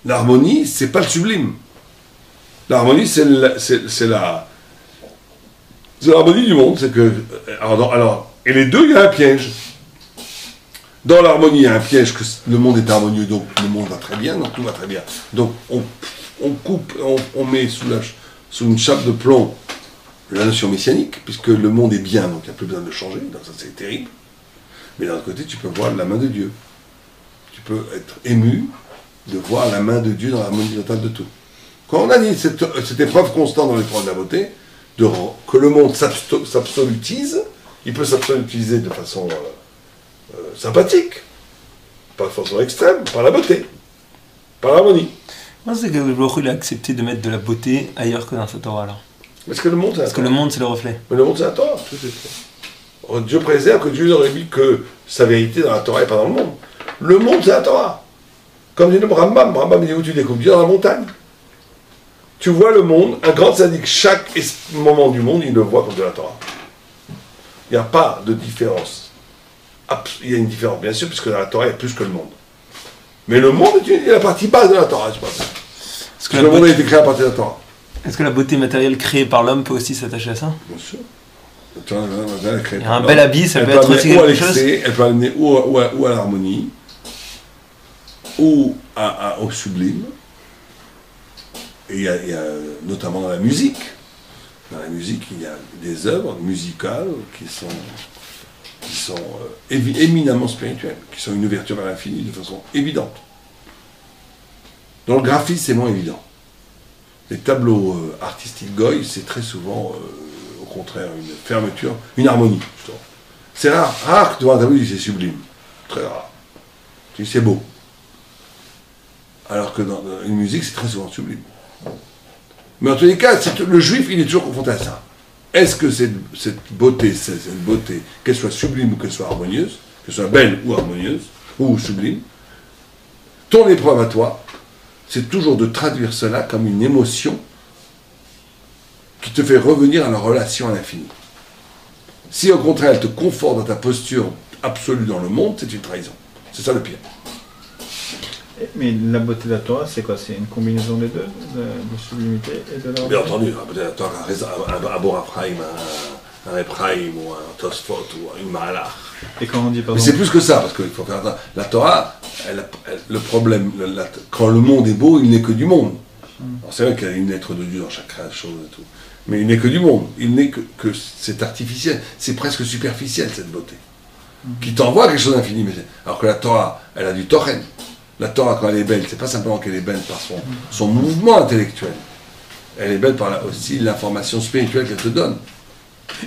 L'harmonie, c'est pas le sublime. L'harmonie, c'est l'harmonie du monde. C'est que et les deux, il y a un piège. Dans l'harmonie, il y a un piège que le monde est harmonieux, donc le monde va très bien, donc tout va très bien. Donc on coupe, on met sous une chape de plomb la notion messianique, puisque le monde est bien, donc il n'y a plus besoin de le changer, donc ça c'est terrible. Mais d'un autre côté, tu peux voir la main de Dieu. Tu peux être ému de voir la main de Dieu dans l'harmonie totale de tout. Quand on a dit cette épreuve constante dans les trois de la beauté, que le monde s'absolutise, il peut s'absolutiser de façon sympathique, pas de façon extrême, par la beauté, par l'harmonie. Moi, c'est que le Baruch il a accepté de mettre de la beauté ailleurs que dans cette Torah-là. Parce que le monde, c'est Parce que le monde, c'est le reflet. Mais le monde, c'est la Torah. Dieu préserve que Dieu n'aurait mis que sa vérité dans la Torah et pas dans le monde. Le monde, c'est la Torah. Comme dit le Rambam, il dit où tu découvres Dieu dans la montagne. Tu vois le monde, un grand tzaddik, chaque moment du monde, il le voit comme de la Torah. Il n'y a pas de différence. Il y a une différence, bien sûr, puisque dans la Torah, il y a plus que le monde. Mais le monde est la partie basse de la Torah, je pense. Parce que le monde a été créé à partir de la Torah. Est-ce que la beauté matérielle créée par l'homme peut aussi s'attacher à ça? Bien sûr. Il y a un bel habit, ça peut être aussi quelque chose. Elle peut amener ou à l'harmonie, ou au sublime. Et il y a notamment dans la musique. Dans la musique, il y a des œuvres musicales qui sont éminemment spirituelles, qui sont une ouverture vers l'infini de façon évidente. Dans le graphisme, c'est moins évident. Les tableaux artistiques goy, c'est très souvent, au contraire, une fermeture, une harmonie. Justement. C'est rare que tu vois un tableau, c'est sublime. Très rare. Tu dis, c'est beau. Alors que dans une musique, c'est très souvent sublime. Mais en tous les cas, le juif, il est toujours confronté à ça. Est-ce que cette beauté, qu'elle soit sublime ou qu'elle soit harmonieuse, qu'elle soit belle ou harmonieuse, ou sublime, ton épreuve à toi, c'est toujours de traduire cela comme une émotion qui te fait revenir à la relation à l'infini. Si au contraire elle te conforte dans ta posture absolue dans le monde, c'est une trahison. C'est ça le pire. Mais la beauté de la Torah, c'est quoi? C'est une combinaison des deux, de sublimité et de la... Bien entendu, la Torah, un Bor Ephraim, un Ephraim ou un Tosfot ou une Mahalach. Et quand on dit par Mais c'est plus que ça, parce qu'il faut faire attention. La Torah, le problème, quand le monde est beau, il n'est que du monde. Alors c'est vrai qu'il y a une lettre de Dieu dans chaque chose et tout. Mais il n'est que du monde. Il n'est que c'est artificiel. C'est presque superficiel, cette beauté. Qui t'envoie quelque chose d'infini. Alors que la Torah, elle a du tochen. La Torah, quand elle est belle, c'est pas simplement qu'elle est belle par son mouvement intellectuel. Elle est belle par aussi l'information spirituelle qu'elle te donne.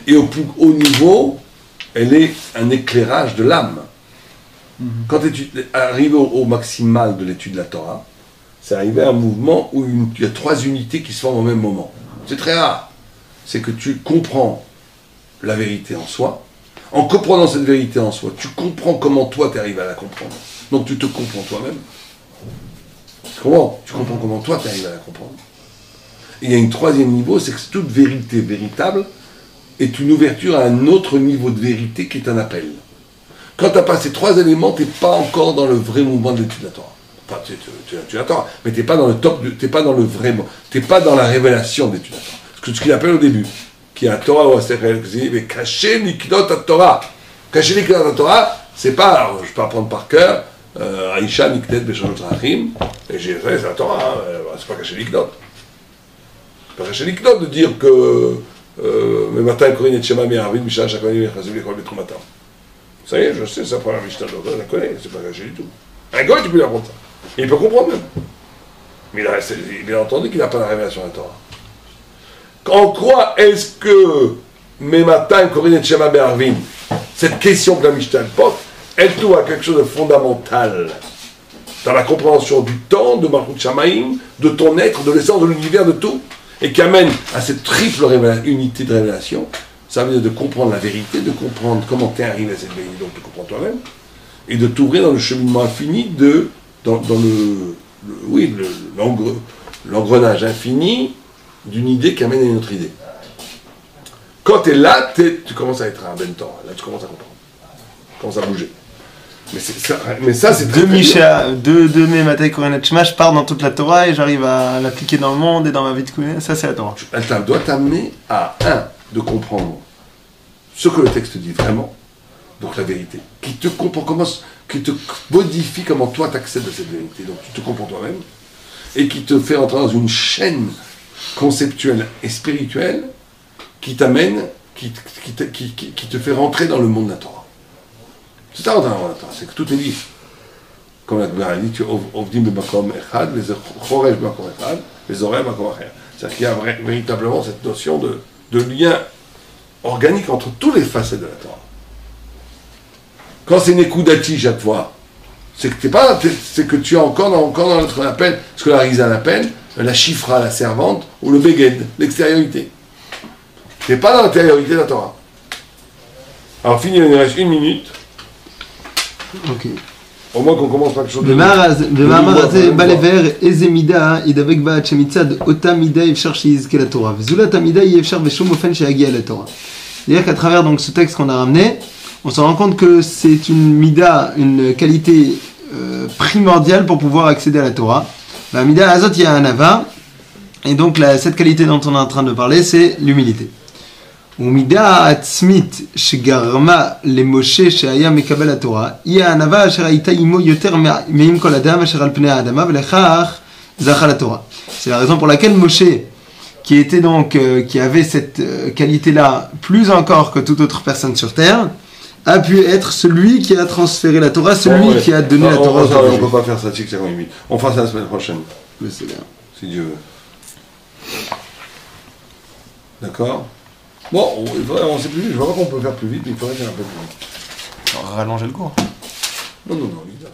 Et au plus haut niveau, elle est un éclairage de l'âme. Quand arrivé au maximal de l'étude de la Torah, c'est arrivé à un mouvement où il y a 3 unités qui se forment au même moment. C'est très rare. C'est que tu comprends la vérité en soi. En comprenant cette vérité en soi, tu comprends comment toi tu arrives à la comprendre. Donc tu te comprends toi-même. Comment ? Tu comprends comment toi tu arrives à la comprendre. Et il y a un 3e niveau, c'est que toute vérité véritable est une ouverture à un autre niveau de vérité qui est un appel. Quand tu n'as pas ces 3 éléments, tu n'es pas encore dans le vrai mouvement de l'étude de la Torah. Enfin, tu la Torah, mais tu n'es pas dans le top, tu n'es pas dans le vrai, tu n'es pas dans la révélation de l'étude de la Torah. Ce qu'il appelle au début, qui est la Torah ou Aseret, mais cacher l'iknot à Torah. Cacher l'iknot à Torah, c'est pas, alors, je peux apprendre par cœur, Aïcha, Niknet, Beshon, Trachim, et j'ai fait, c'est la Torah, c'est pas cacher l'iknot. C'est pas cacher l'iknot de dire que, mais matin, Corinne et Shema, Arvin, Misha, Shakoni, Chazim, l'école des Trumata. Ça y est, je sais, c'est la première Mishnah, je la connais, c'est pas caché du tout. Un gars, tu peux lui apprendre ça. Et il peut comprendre même. Mais il a entendu qu'il n'a pas la révélation de la Torah. En quoi est-ce que mes matins, Corinne et Shema Be'arvin, cette question que la Mishnah pose, elle touche à quelque chose de fondamental dans la compréhension du temps, de Malchut Shamaïm, de ton être, de l'essence de l'univers, de tout, et qui amène à cette triple unité de révélation. Ça veut dire de comprendre la vérité, de comprendre comment tu es arrivé à cette vérité, donc de comprendre toi-même, et de t'ouvrir dans le cheminement infini dans l'engrenage infini d'une idée qui amène à une autre idée. Quand tu es là, tu commences à être un ben temps. Là, tu commences à comprendre. Tu commences à bouger. Mais ça c'est de Misha, de mes Matai Korenet Shema, je pars dans toute la Torah et j'arrive à l'appliquer dans le monde et dans ma vie de Kohen. Ça, c'est la Torah. Elle doit t'amener à, de comprendre ce que le texte dit vraiment, donc la vérité, qui te modifie comment toi t'accèdes à cette vérité. Donc tu te comprends toi-même, et qui te fait entrer dans une chaîne conceptuelle et spirituelle qui t'amène, qui te fait rentrer dans le monde de la Torah. C'est ça, c'est que tout est dit. Comme la Gemara dit, tu ovdim b'makom echad, les choresh b'makom echad, les oreilles b'makom acher. C'est-à-dire qu'il y a véritablement cette notion de lien organique entre toutes les facettes de la Torah. Quand c'est Nekudati chaque fois, c'est que tu es encore dans ce qu'on appelle, ce que la Rizal appelle, la chifra, la servante, ou le beged, l'extériorité. Tu n'es pas dans l'intériorité de la Torah. Alors fini, il nous reste 1 minute. Ok. Au moins qu'on commence par quelque chose de... במאמר הזה בא לבאר איזה מידה ידבק בה עד שמצד אותה מידה אפשר שיזכה לתורה. וזולת המידה אי אפשר בשום אופן שיגיע לתורה. C'est-à-dire qu'à travers donc, ce texte qu'on a ramené, on se rend compte que c'est une mida, une qualité primordiale pour pouvoir accéder à la Torah. La mida azot il y a un ava, et donc cette qualité dont on est en train de parler, c'est l'humilité. ומידה עצמית שגרמה למשה שהיה מקבל התורה היא הענווה אשר הייתה עמו יותר מעם כל אדם אשר על פני האדמה ולכך זכה לתורה. C'est la raison pour laquelle Moshe, qui était donc qui avait cette qualité-là plus encore que toute autre personne sur terre, a pu être celui qui a transféré la Torah, celui qui a donné la Torah. On ne peut pas faire ça, c'est 50 minutes. On fera ça la semaine prochaine. Mais c'est bien. Si Dieu veut. D'accord. Bon, on sait plus vite, je vois pas qu'on peut faire plus vite, mais il faudrait faire un peu plus vite. Rallonger le cours. Non, Lisa,